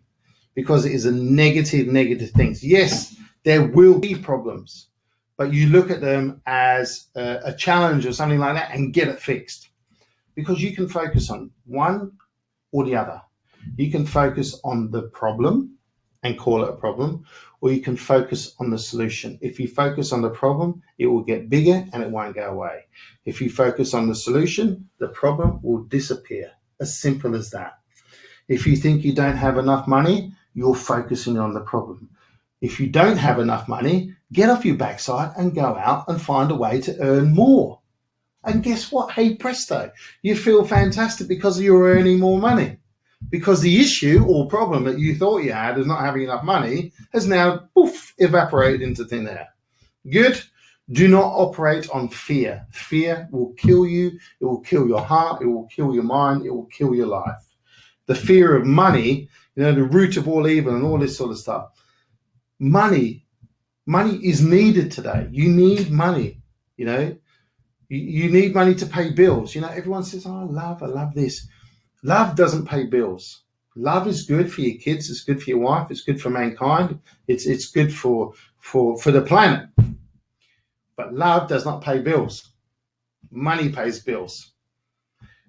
because it is a negative thing. Yes, there will be problems, but you look at them as a challenge or something like that and get it fixed, because you can focus on one or the other. You can focus on the problem and call it a problem, or you can focus on the solution. If you focus on the problem, it will get bigger and it won't go away. If you focus on the solution, the problem will disappear. As simple as that. If you think you don't have enough money, you're focusing on the problem. If you don't have enough money, get off your backside and go out and find a way to earn more. And guess what? Hey, presto, you feel fantastic because you're earning more money. Because the issue or problem that you thought you had as not having enough money has now evaporated into thin air. Good. Do not operate on fear. Fear will kill you. It will kill your heart. It will kill your mind. It will kill your life. the fear of money, the root of all evil and all this sort of stuff. Money is needed today. You need money, You need money to pay bills. Everyone says, oh, I love this. Love doesn't pay bills. Love is good for your kids. It's good for your wife. It's good for mankind. It's good for the planet. But love does not pay bills. Money pays bills.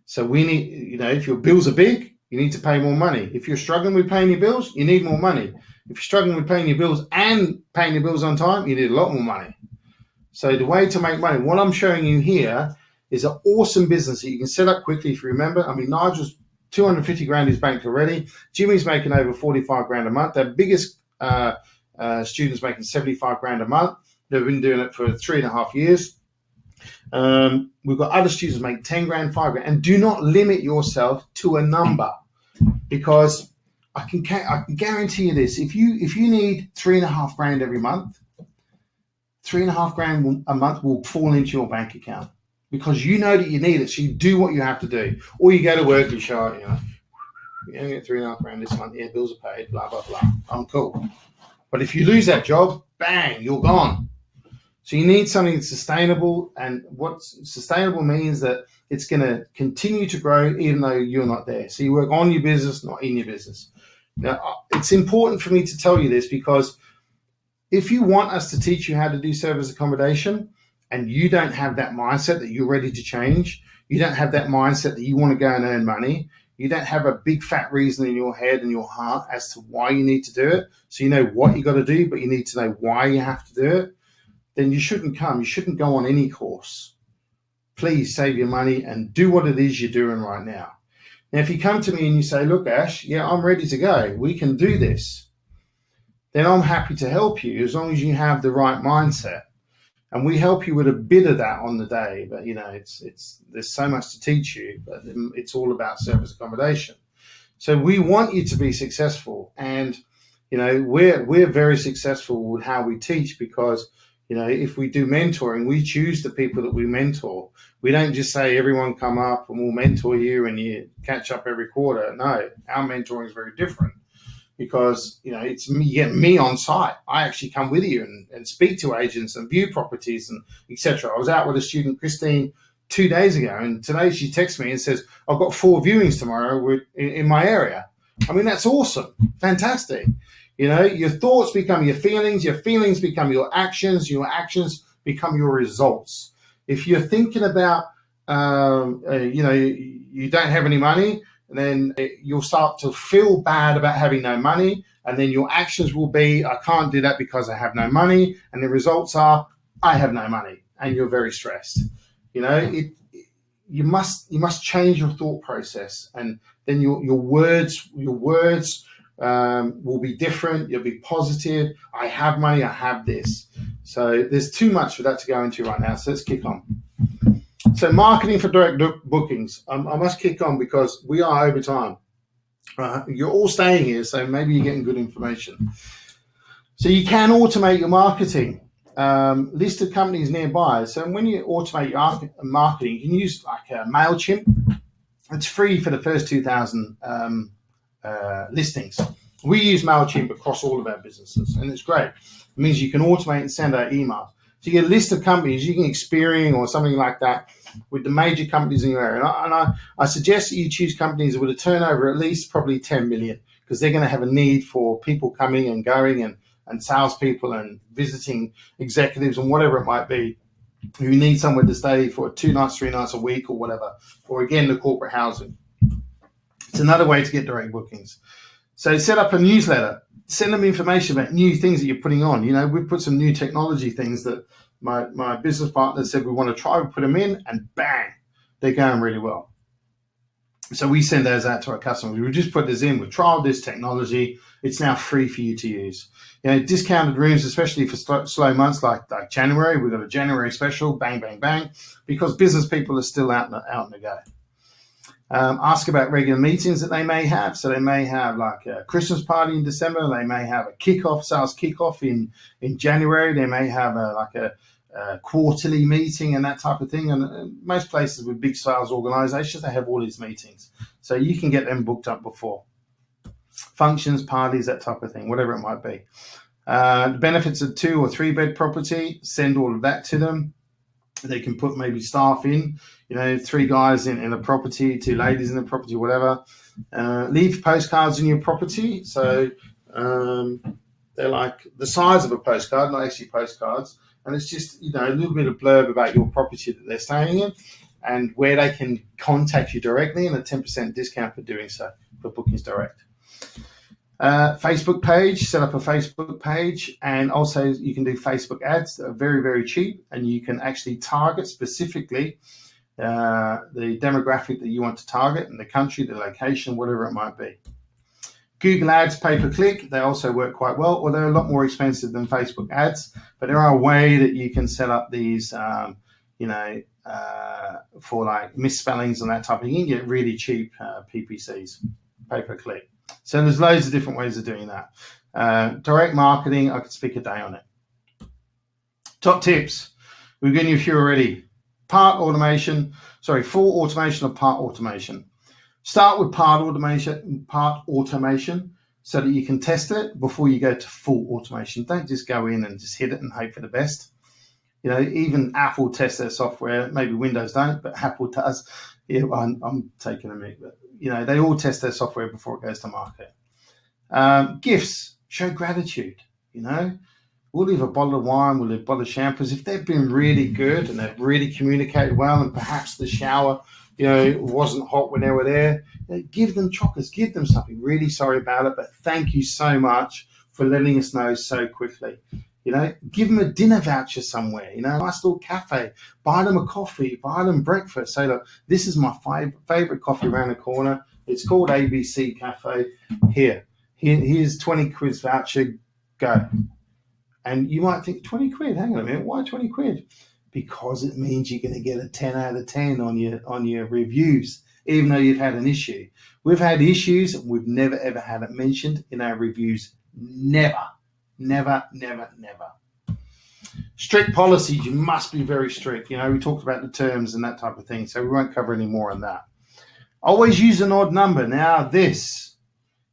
So we need, if your bills are big, you need to pay more money. If you're struggling with paying your bills, you need more money. If you're struggling with paying your bills and paying your bills on time, you need a lot more money. So the way to make money, what I'm showing you here is an awesome business that you can set up quickly if you remember. I mean, Nigel's 250 grand is banked already. Jimmy's making over 45 grand a month. Their biggest students making 75 grand a month. They've been doing it for 3.5 years. We've got other students make 10 grand, 5 grand. And do not limit yourself to a number, because I can guarantee you this. If you need 3.5 grand every month, 3.5 grand a month will fall into your bank account, because you know that you need it. So you do what you have to do. Or you go to work, you show it, you only get 3.5 grand this month. Yeah, bills are paid, blah, blah, blah. I'm cool. But if you lose that job, bang, you're gone. So you need something that's sustainable. And what sustainable means that it's going to continue to grow even though you're not there. So you work on your business, not in your business. Now, it's important for me to tell you this, because if you want us to teach you how to do service accommodation and you don't have that mindset that you're ready to change, you don't have that mindset that you want to go and earn money, you don't have a big fat reason in your head and your heart as to why you need to do it, so you know what you got to do, but you need to know why you have to do it, then you shouldn't come. You shouldn't go on any course. Please save your money and do what it is you're doing right now. Now, if you come to me and you say, look, Ash, yeah, I'm ready to go, we can do this, then I'm happy to help you as long as you have the right mindset. And we help you with a bit of that on the day. But, there's so much to teach you, but it's all about service accommodation. So we want you to be successful. And, we're very successful with how we teach, because, if we do mentoring, we choose the people that we mentor. We don't just say, everyone come up and we'll mentor you and you catch up every quarter. No, our mentoring is very different, because, it's me, you get me on site. I actually come with you and speak to agents and view properties and etc. I was out with a student, Christine, 2 days ago, and today she texts me and says, I've got 4 viewings tomorrow in my area. I mean, that's awesome. Fantastic. Your thoughts become your feelings become your actions become your results. If you're thinking about, you don't have any money, then you'll start to feel bad about having no money. And then your actions will be, I can't do that because I have no money. And the results are, I have no money. And you're very stressed. You must change your thought process. And then your words will be different. You'll be positive. I have money. I have this. So there's too much for that to go into right now. So let's kick on. So marketing for direct bookings. I must kick on because we are over time. You're all staying here, so maybe you're getting good information. So you can automate your marketing. List of companies nearby. So when you automate your marketing, you can use like MailChimp. It's free for the first 2,000 listings. We use MailChimp across all of our businesses, and it's great. It means you can automate and send out emails. So you get a list of companies, you can Experian or something like that with the major companies in your area. And I suggest that you choose companies with a turnover at least probably 10 million, because they're going to have a need for people coming and going and salespeople and visiting executives and whatever it might be, who need somewhere to stay for 2 nights, 3 nights a week or whatever. Or again, the corporate housing. It's another way to get direct bookings. So set up a newsletter. Send them information about new things that you're putting on. We've put some new technology things that my business partner said we want to try. We put them in and bang, they're going really well. So we send those out to our customers. We just put this in. We've trialed this technology. It's now free for you to use. Discounted rooms, especially for slow months like January. We've got a January special, bang, bang, bang, because business people are still out and the go. Ask about regular meetings that they may have. So they may have like a Christmas party in December. They may have a sales kickoff in January. They may have a quarterly meeting and that type of thing. And most places with big sales organizations, they have all these meetings. So you can get them booked up before. Functions, parties, that type of thing, whatever it might be. The benefits of 2 or 3 bed property, send all of that to them. They can put maybe staff in, 3 guys in a property, 2 ladies in a property, whatever. Leave postcards in your property. So they're like the size of a postcard, not actually postcards. And it's just, a little bit of blurb about your property that they're staying in and where they can contact you directly, and a 10% discount for doing so for bookings direct. Facebook page, set up a Facebook page, and also you can do Facebook ads that are very, very cheap, and you can actually target specifically the demographic that you want to target and the country, the location, whatever it might be. Google ads, pay-per-click, they also work quite well, or they're a lot more expensive than Facebook ads, but there are a way that you can set up these, for like misspellings and that type of thing. You can get really cheap PPCs, pay-per-click. So there's loads of different ways of doing that. Direct marketing, I could speak a day on it. Top tips. We've given you a few already. Full automation or part automation. Start with part automation so that you can test it before you go to full automation. Don't just go in and just hit it and hope for the best. Even Apple tests their software. Maybe Windows don't, but Apple does. Yeah, I'm taking a minute, but they all test their software before it goes to market. Gifts, show gratitude. We'll leave a bottle of wine, we'll leave a bottle of shampoos. If they've been really good and they've really communicated well, and perhaps the shower, wasn't hot when they were there, give them chocolates, give them something. Really sorry about it, but thank you so much for letting us know so quickly. Give them a dinner voucher somewhere, a nice little cafe, buy them a coffee, buy them breakfast. Say, look, this is my favorite coffee around the corner. It's called ABC Cafe. Here's 20 quid voucher, go. And you might think, 20 quid, hang on a minute, why 20 quid? Because it means you're going to get a 10 out of 10 on your reviews, even though you've had an issue. We've had issues, we've never, ever had it mentioned in our reviews. Never. Never, never, never. Strict policies, you must be very strict. We talked about the terms and that type of thing, so we won't cover any more on that. Always use an odd number. Now, this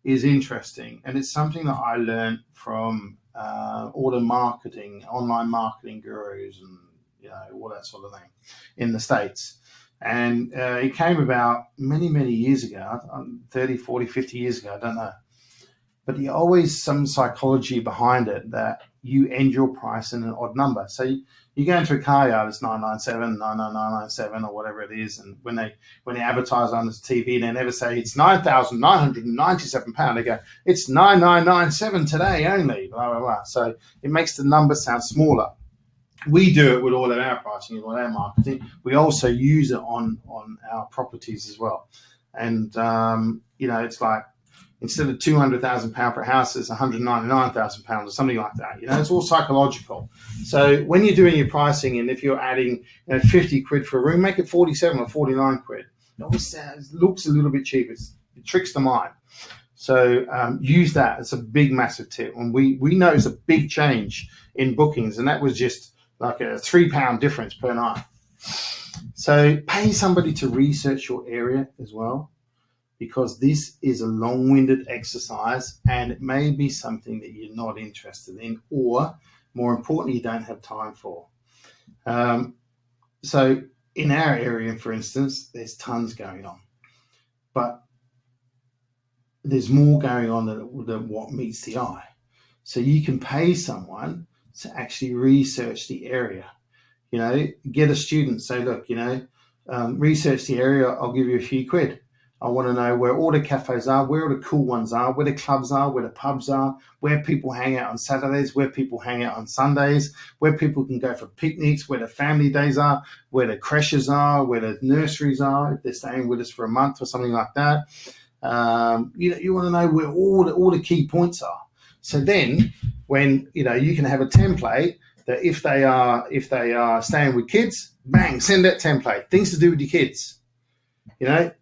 is interesting, and it's something that I learned from all the online marketing gurus and all that sort of thing in the States. And it came about many, many years ago, 30, 40, 50 years ago, I don't know. But there's always some psychology behind it that you end your price in an odd number. So you go into a car yard, it's 997, 99997, or whatever it is. And when they advertise on the TV, they never say it's £9,997. They go, it's 9997 today only, blah, blah, blah. So it makes the number sound smaller. We do it with all of our pricing and all our marketing. We also use it on our properties as well. And, it's like, instead of £200,000 per house, it's £199,000 or something like that. It's all psychological. So when you're doing your pricing, and if you're adding 50 quid for a room, make it 47 or 49 quid. It always looks a little bit cheap. It tricks the mind. So use that. It's a big, massive tip. And we noticed a big change in bookings, and that was just like a £3 difference per night. So pay somebody to research your area as well, because this is a long-winded exercise and it may be something that you're not interested in, or more importantly, you don't have time for. So in our area, for instance, there's tons going on, but there's more going on than what meets the eye. So you can pay someone to actually research the area. Get a student, say, look, research the area, I'll give you a few quid. I want to know where all the cafes are, where all the cool ones are, where the clubs are, where the pubs are, where people hang out on Saturdays, where people hang out on Sundays, where people can go for picnics, where the family days are, where the creches are, where the nurseries are, if they're staying with us for a month or something like that. You want to know where all the key points are. So then when, you can have a template that if they are staying with kids, bang, send that template, things to do with your kids.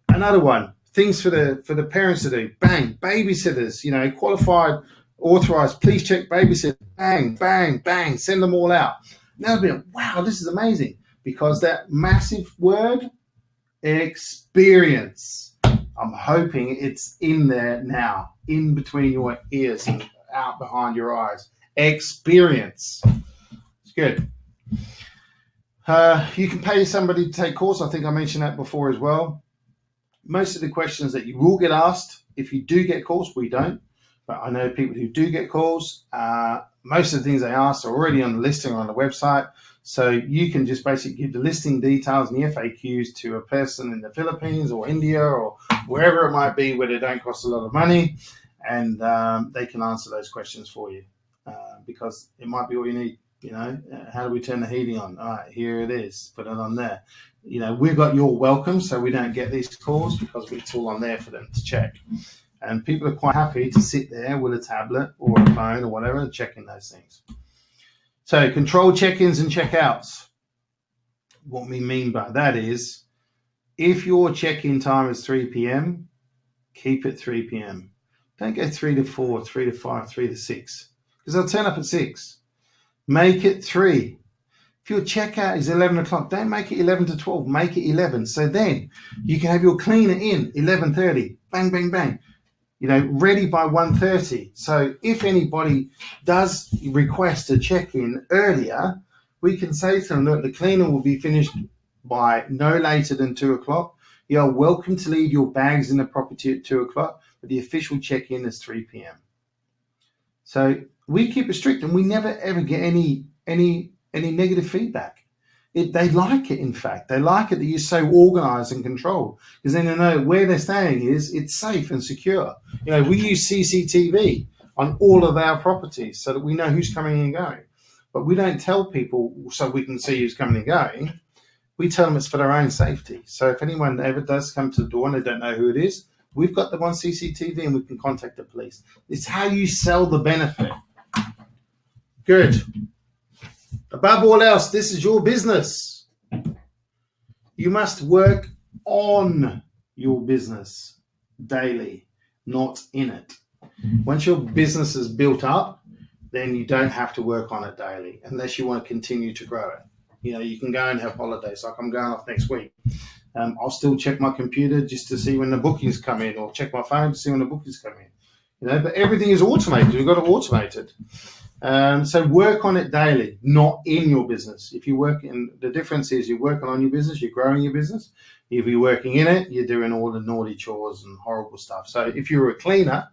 Another one, things for the parents to do, bang, babysitters, qualified, authorized, please check babysitter, bang, bang, bang, send them all out. They'll be like, wow, this is amazing. Because that massive word, experience. I'm hoping it's in there now, in between your ears and out behind your eyes. Experience. It's good. You can pay somebody to take course. I think I mentioned that before as well. Most of the questions that you will get asked, if you do get calls, we don't, but I know people who do get calls. Most of the things they ask are already on the listing or on the website. So you can just basically give the listing details and the FAQs to a person in the Philippines or India or wherever it might be where they don't cost a lot of money, and they can answer those questions for you because it might be all you need. How do we turn the heating on? All right, here it is. Put it on there. We've got your welcome, so we don't get these calls because it's all on there for them to check. And people are quite happy to sit there with a tablet or a phone or whatever checking those things. So control check-ins and check-outs. What we mean by that is if your check-in time is 3 p.m., keep it 3 p.m. Don't go 3 to 4, 3 to 5, 3 to 6 because they'll turn up at 6. Make it 3. If your checkout is 11 o'clock, don't make it 11 to 12. Make it 11. So then you can have your cleaner in 11:30. Bang, bang, bang. Ready by 1:30. So if anybody does request a check-in earlier, we can say to them, look, the cleaner will be finished by no later than 2 o'clock. You are welcome to leave your bags in the property at 2 o'clock, but the official check-in is 3 p.m. So we keep it strict, and we never ever get any negative feedback. They like it. In fact, they like it that you're so organized and controlled, because then they know where they're staying it's safe and secure. We use CCTV on all of our properties so that we know who's coming and going, but we don't tell people so we can see who's coming and going. We tell them it's for their own safety. So if anyone ever does come to the door and they don't know who it is, we've got them on CCTV and we can contact the police. It's how you sell the benefit. Good. Above all else, this is your business. You must work on your business daily, not in it. Once your business is built up, then you don't have to work on it daily unless you want to continue to grow it. You can go and have holidays. Like I'm going off next week. I'll still check my computer just to see when the bookings come in, or check my phone to see when the bookings come in. But everything is automated. We've got to automate it. So work on it daily, not in your business. If you work in, the difference is you're working on your business, you're growing your business. If you're working in it, you're doing all the naughty chores and horrible stuff. So if you're a cleaner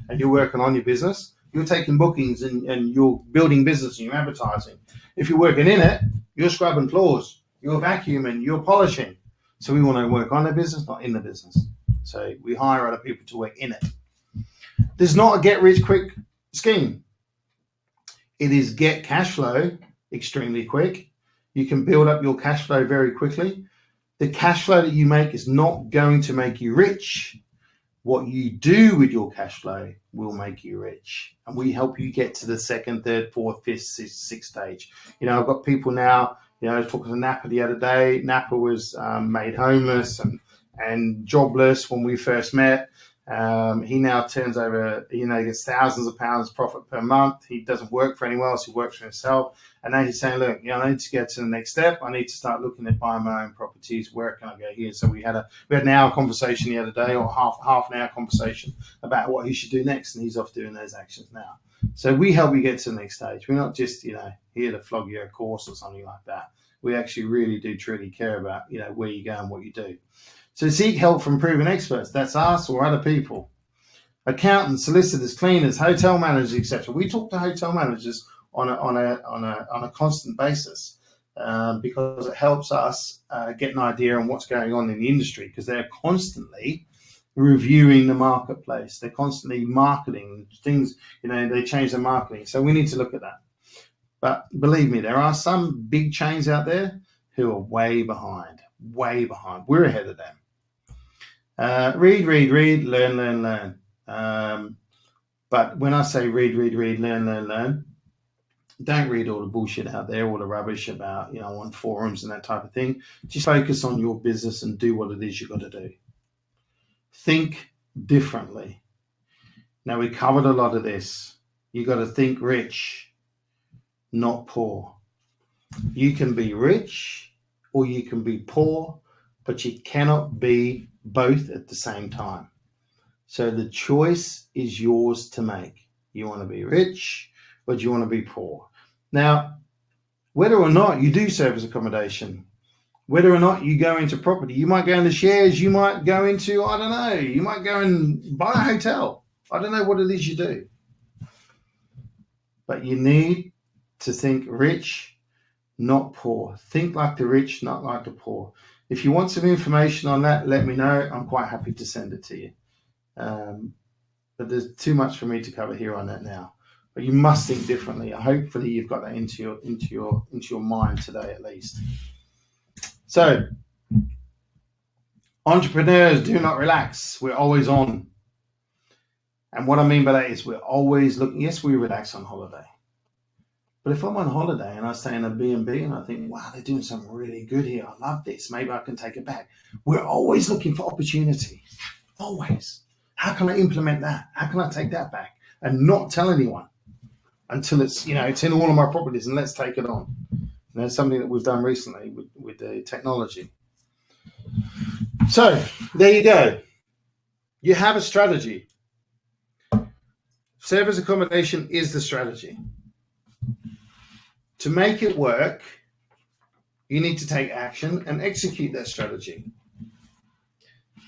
and you're working on your business, you're taking bookings and you're building business and you're advertising. If you're working in it, you're scrubbing floors, you're vacuuming, you're polishing. So we want to work on the business, not in the business. So we hire other people to work in it. There's not a get-rich-quick scheme. It is get cash flow extremely quick. You can build up your cash flow very quickly. The cash flow that you make is not going to make you rich. What you do with your cash flow will make you rich. And we help you get to the second, third, fourth, fifth, sixth stage. I've got people now, I was talking to Napa the other day. Napa was made homeless and jobless when we first met. He now turns over, he gets thousands of pounds profit per month. He doesn't work for anyone else. He works for himself. And now he's saying, look, I need to get to the next step. I need to start looking at buying my own properties. Where can I go here? So we had an hour conversation the other day, or half an hour conversation about what he should do next. And he's off doing those actions now. So we help you get to the next stage. We're not just, here to flog you a course or something like that. We actually really do truly care about, where you go and what you do. So seek help from proven experts. That's us or other people. Accountants, solicitors, cleaners, hotel managers, etc. We talk to hotel managers on a constant basis because it helps us get an idea on what's going on in the industry, because they're constantly reviewing the marketplace. They're constantly marketing things. They change their marketing. So we need to look at that. But believe me, there are some big chains out there who are way behind. We're ahead of them. Read, learn. But when I say read, learn, don't read all the bullshit out there, all the rubbish about, on forums and that type of thing. Just focus on your business and do what it is you've got to do. Think differently. Now, we covered a lot of this. You got to think rich, not poor. You can be rich or you can be poor, but you cannot be both at the same time. So the choice is yours to make. You want to be rich or do you want to be poor? Now, whether or not you do service accommodation, whether or not you go into property, you might go into shares, you might go into, I don't know, you might go and buy a hotel. I don't know what it is you do. But you need to think rich, not poor. Think like the rich, not like the poor. If you want some information on that, let me know. I'm quite happy to send it to you. But there's too much for me to cover here on that now. But you must think differently. Hopefully you've got that into your mind today at least. So, entrepreneurs do not relax. We're always on. And what I mean by that is we're always looking. Yes, we relax on holiday. But if I'm on holiday and I stay in a B&B and I think, wow, they're doing something really good here. I love this. Maybe I can take it back. We're always looking for opportunity. Always. How can I implement that? How can I take that back and not tell anyone until it's, it's in all of my properties and let's take it on. And that's something that we've done recently with the technology. So there you go. You have a strategy. Service accommodation is the strategy. To make it work, you need to take action and execute that strategy.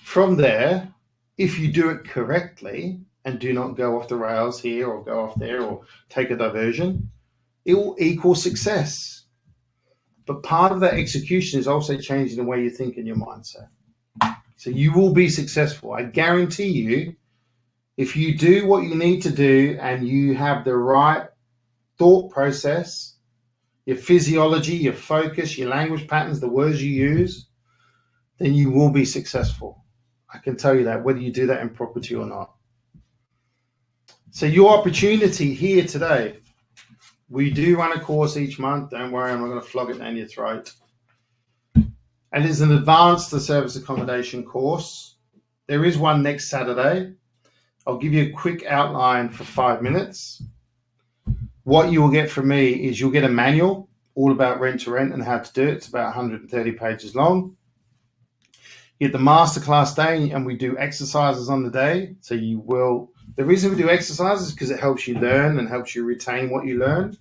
From there, if you do it correctly and do not go off the rails here or go off there or take a diversion, it will equal success. But part of that execution is also changing the way you think in your mindset. So you will be successful. I guarantee you, if you do what you need to do and you have the right thought process, your physiology, your focus, your language patterns, the words you use, then you will be successful. I can tell you that, whether you do that in property or not. So your opportunity here today, we do run a course each month. Don't worry, I'm not going to flog it down your throat. And it's an advanced service accommodation course. There is one next Saturday. I'll give you a quick outline for 5 minutes. What you will get from me is you'll get a manual all about rent to rent and how to do it. It's about 130 pages long. You get the masterclass day, and we do exercises on the day. So you will. The reason we do exercises is because it helps you learn and helps you retain what you learn.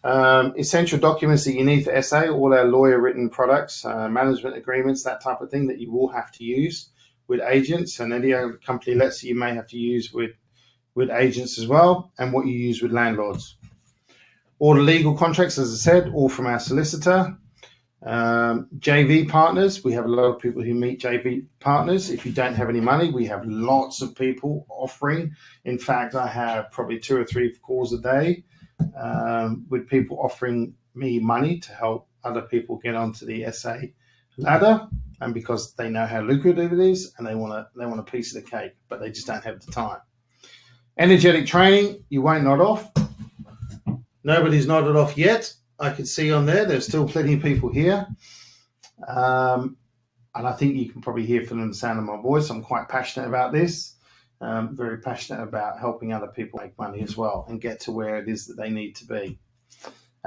Essential documents that you need for SA, all our lawyer-written products, management agreements, that type of thing that you will have to use with agents, and any other company lets you may have to use with agents as well, and what you use with landlords. All the legal contracts, as I said, all from our solicitor. JV partners, we have a lot of people who meet JV partners. If you don't have any money, we have lots of people offering. In fact, I have probably 2 or 3 calls a day with people offering me money to help other people get onto the SA ladder, and because they know how lucrative it is and they want a piece of the cake, but they just don't have the time. Energetic training, you won't nod off. Nobody's nodded off yet. I can see on there, there's still plenty of people here. And I think you can probably hear from the sound of my voice. I'm quite passionate about this. Very passionate about helping other people make money as well and get to where it is that they need to be.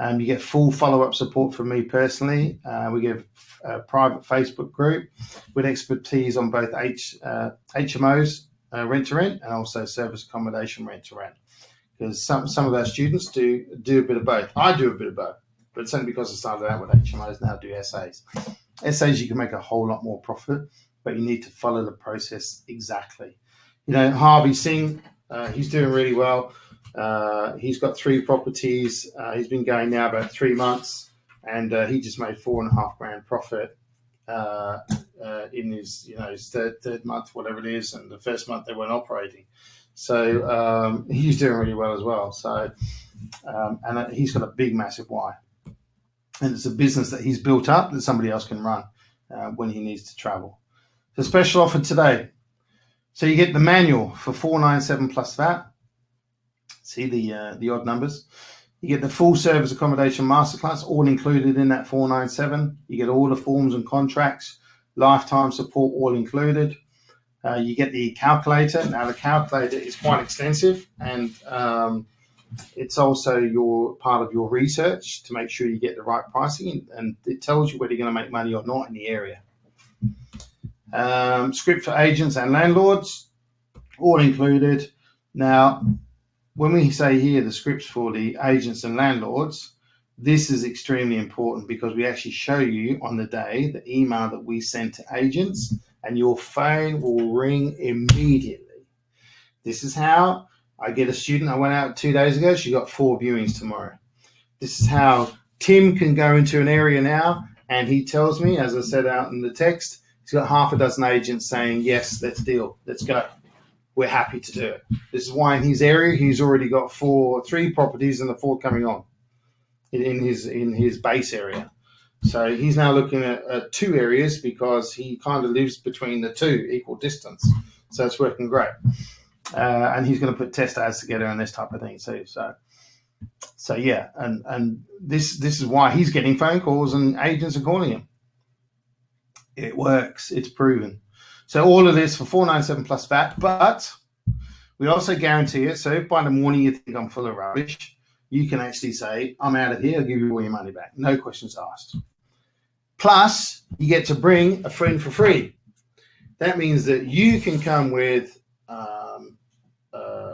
You get full follow-up support from me personally. We give a private Facebook group with expertise on both HMOs, rent-to-rent, and also service accommodation rent-to-rent. Because some of our students do a bit of both. I do a bit of both, but it's only because I started out with HMOs, now I do SAs. SAs, you can make a whole lot more profit, but you need to follow the process exactly. Harvey Singh, he's doing really well. He's got 3 properties. He's been going now about 3 months, and he just made $4,500 profit in his his third month, whatever it is, and the first month they weren't operating. So he's doing really well as well. So and he's got a big, massive why, and it's a business that he's built up that somebody else can run when he needs to travel. So special offer today. So you get the manual for $497 plus VAT. See the odd numbers. You get the full service accommodation masterclass, all included in that $497. You get all the forms and contracts, lifetime support, all included. You get the calculator. Now the calculator is quite extensive, and It's also your part of your research to make sure you get the right pricing, and it tells you whether you're going to make money or not in the area. Script for agents and landlords, all included. Now, when we say here the scripts for the agents and landlords, this is extremely important because we actually show you on the day the email that we send to agents, and your phone will ring immediately. This is how I get a student. I went out 2 days ago. She got 4 viewings tomorrow. This is how Tim can go into an area now, and he tells me, as I said out in the text, he's got half a dozen agents saying, yes, let's deal, let's go. We're happy to do it. This is why in his area, he's already got 3 properties and the 4th coming on in his base area. So he's now looking at 2 areas because he kind of lives between the 2, equal distance. So it's working great. And he's going to put test ads together and this type of thing. So yeah, and this is why he's getting phone calls and agents are calling him. It works. It's proven. So all of this for $497 plus VAT, but we also guarantee it. So if by the morning you think I'm full of rubbish, you can actually say, I'm out of here. I'll give you all your money back. No questions asked. Plus, you get to bring a friend for free. That means that you can come with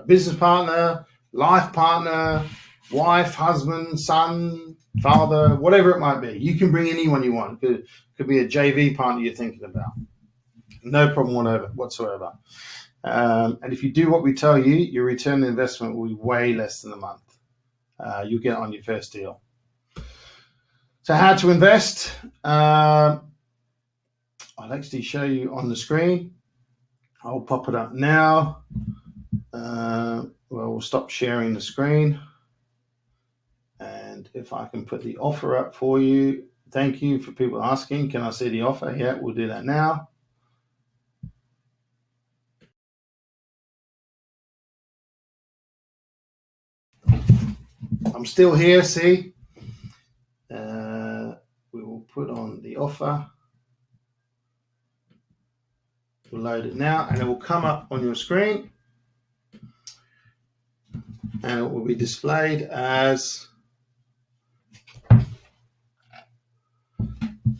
business partner, life partner, wife, husband, son, father, whatever it might be. You can bring anyone you want. It could be a JV partner you're thinking about. No problem whatsoever. And if you do what we tell you, your return on investment will be way less than a month. You'll get on your first deal. So how to invest? I'll actually show you on the screen. I'll pop it up now. We'll stop sharing the screen. And if I can put the offer up for you. Thank you for people asking. Can I see the offer? Yeah, we'll do that now. I'm still here, see? We will put on the offer. We'll load it now, and it will come up on your screen. And it will be displayed as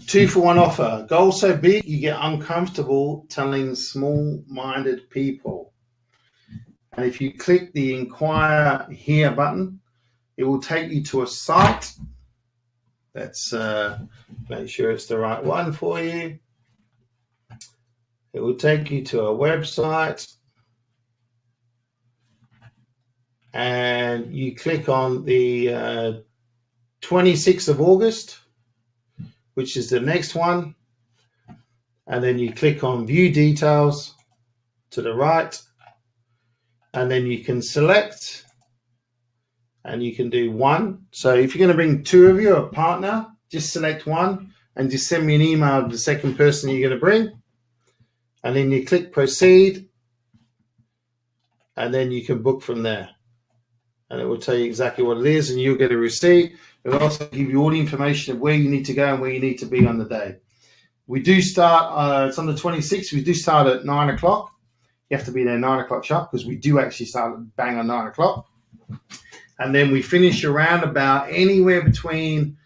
2-for-1 offer. Goal so big, you get uncomfortable telling small-minded people. And if you click the Inquire Here button, it will take you to a site. Let's make sure it's the right one for you. It will take you to a website. And you click on the 26th of August, which is the next one. And then you click on View Details to the right. And then you can select, and you can do 1. So if you're going to bring 2 of you, a partner, just select 1 and just send me an email of the second person you're going to bring. And then you click Proceed, and then you can book from there. And it will tell you exactly what it is, and you'll get a receipt. It will also give you all the information of where you need to go and where you need to be on the day. We do start, it's on the 26th, we do start at 9 o'clock. You have to be there 9 o'clock sharp because we do actually start bang on 9 o'clock. And then we finish around about anywhere between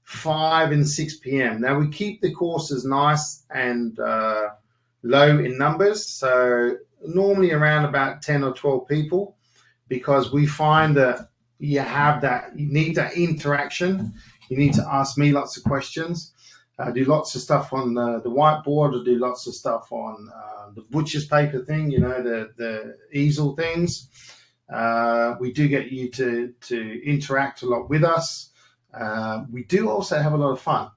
5 and 6 p.m. Now, we keep the courses nice and low in numbers. So normally around about 10 or 12 people, because we find that you need that interaction. You need to ask me lots of questions. I do lots of stuff on the whiteboard. I do lots of stuff on the butcher's paper thing, the easel things. We do get you to interact a lot with us. We do also have a lot of fun.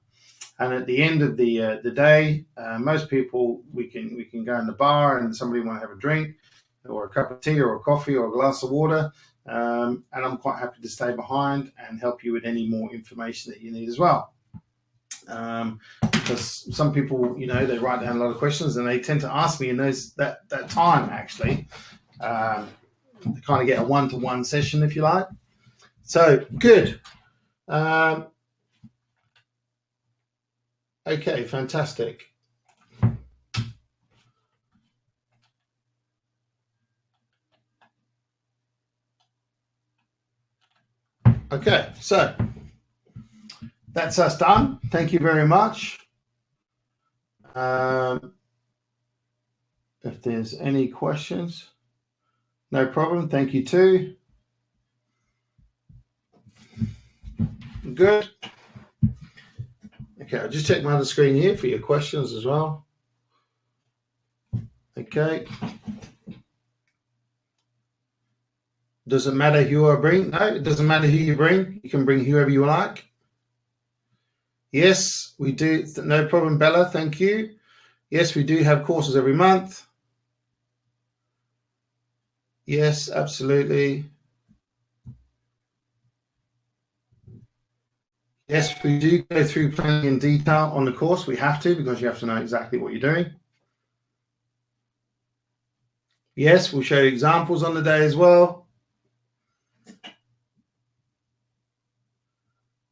And at the end of the day, most people, we can go in the bar and somebody want to have a drink or a cup of tea or a coffee or a glass of water. And I'm quite happy to stay behind and help you with any more information that you need as well. Because some people, they write down a lot of questions and they tend to ask me in that time, actually. They kind of get a one-to-one session, if you like. So, good. Okay, fantastic. Okay, so that's us done. Thank you very much. If there's any questions, no problem. Thank you too. Good. Okay, I'll just check my other screen here for your questions as well. Okay. Does it matter who I bring? No, it doesn't matter who you bring. You can bring whoever you like. Yes, we do. No problem, Bella. Thank you. Yes, we do have courses every month. Yes, absolutely. Yes, we do go through planning in detail on the course. We have to, because you have to know exactly what you're doing. Yes, we'll show you examples on the day as well.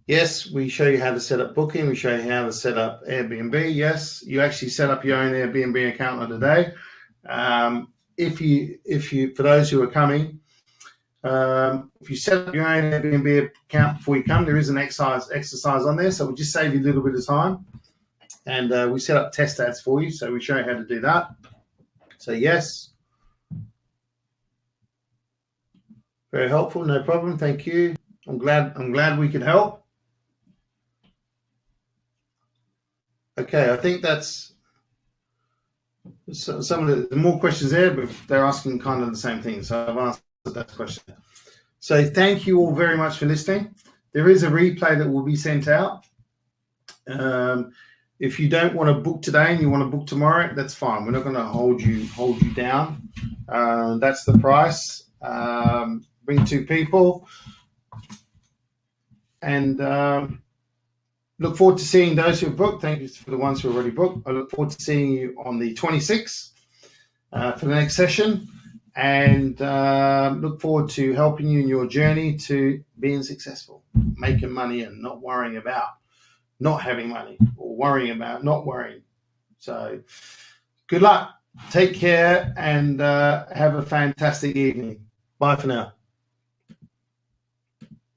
Yes, we show you how to set up booking. We show you how to set up Airbnb. Yes, you actually set up your own Airbnb account on the day. If you, for those who are coming, if you set up your own Airbnb account before you come, there is an exercise on there, so we'll just save you a little bit of time. And we set up test ads for you, so we show you how to do that. So yes, very helpful. No problem. Thank you. I'm glad we could help. Okay, I think that's some of the more questions there, but they're asking kind of the same thing. So I've answered that question. So thank you all very much for listening. There is a replay that will be sent out. If you don't want to book today and you want to book tomorrow, that's fine. We're not going to hold you down. That's the price. Bring 2 people, and look forward to seeing those who have booked. Thank you for the ones who have already booked. I look forward to seeing you on the 26th for the next session, and look forward to helping you in your journey to being successful, making money, and not worrying about not having money, or worrying about not worrying. So good luck. Take care, and have a fantastic evening. Bye for now.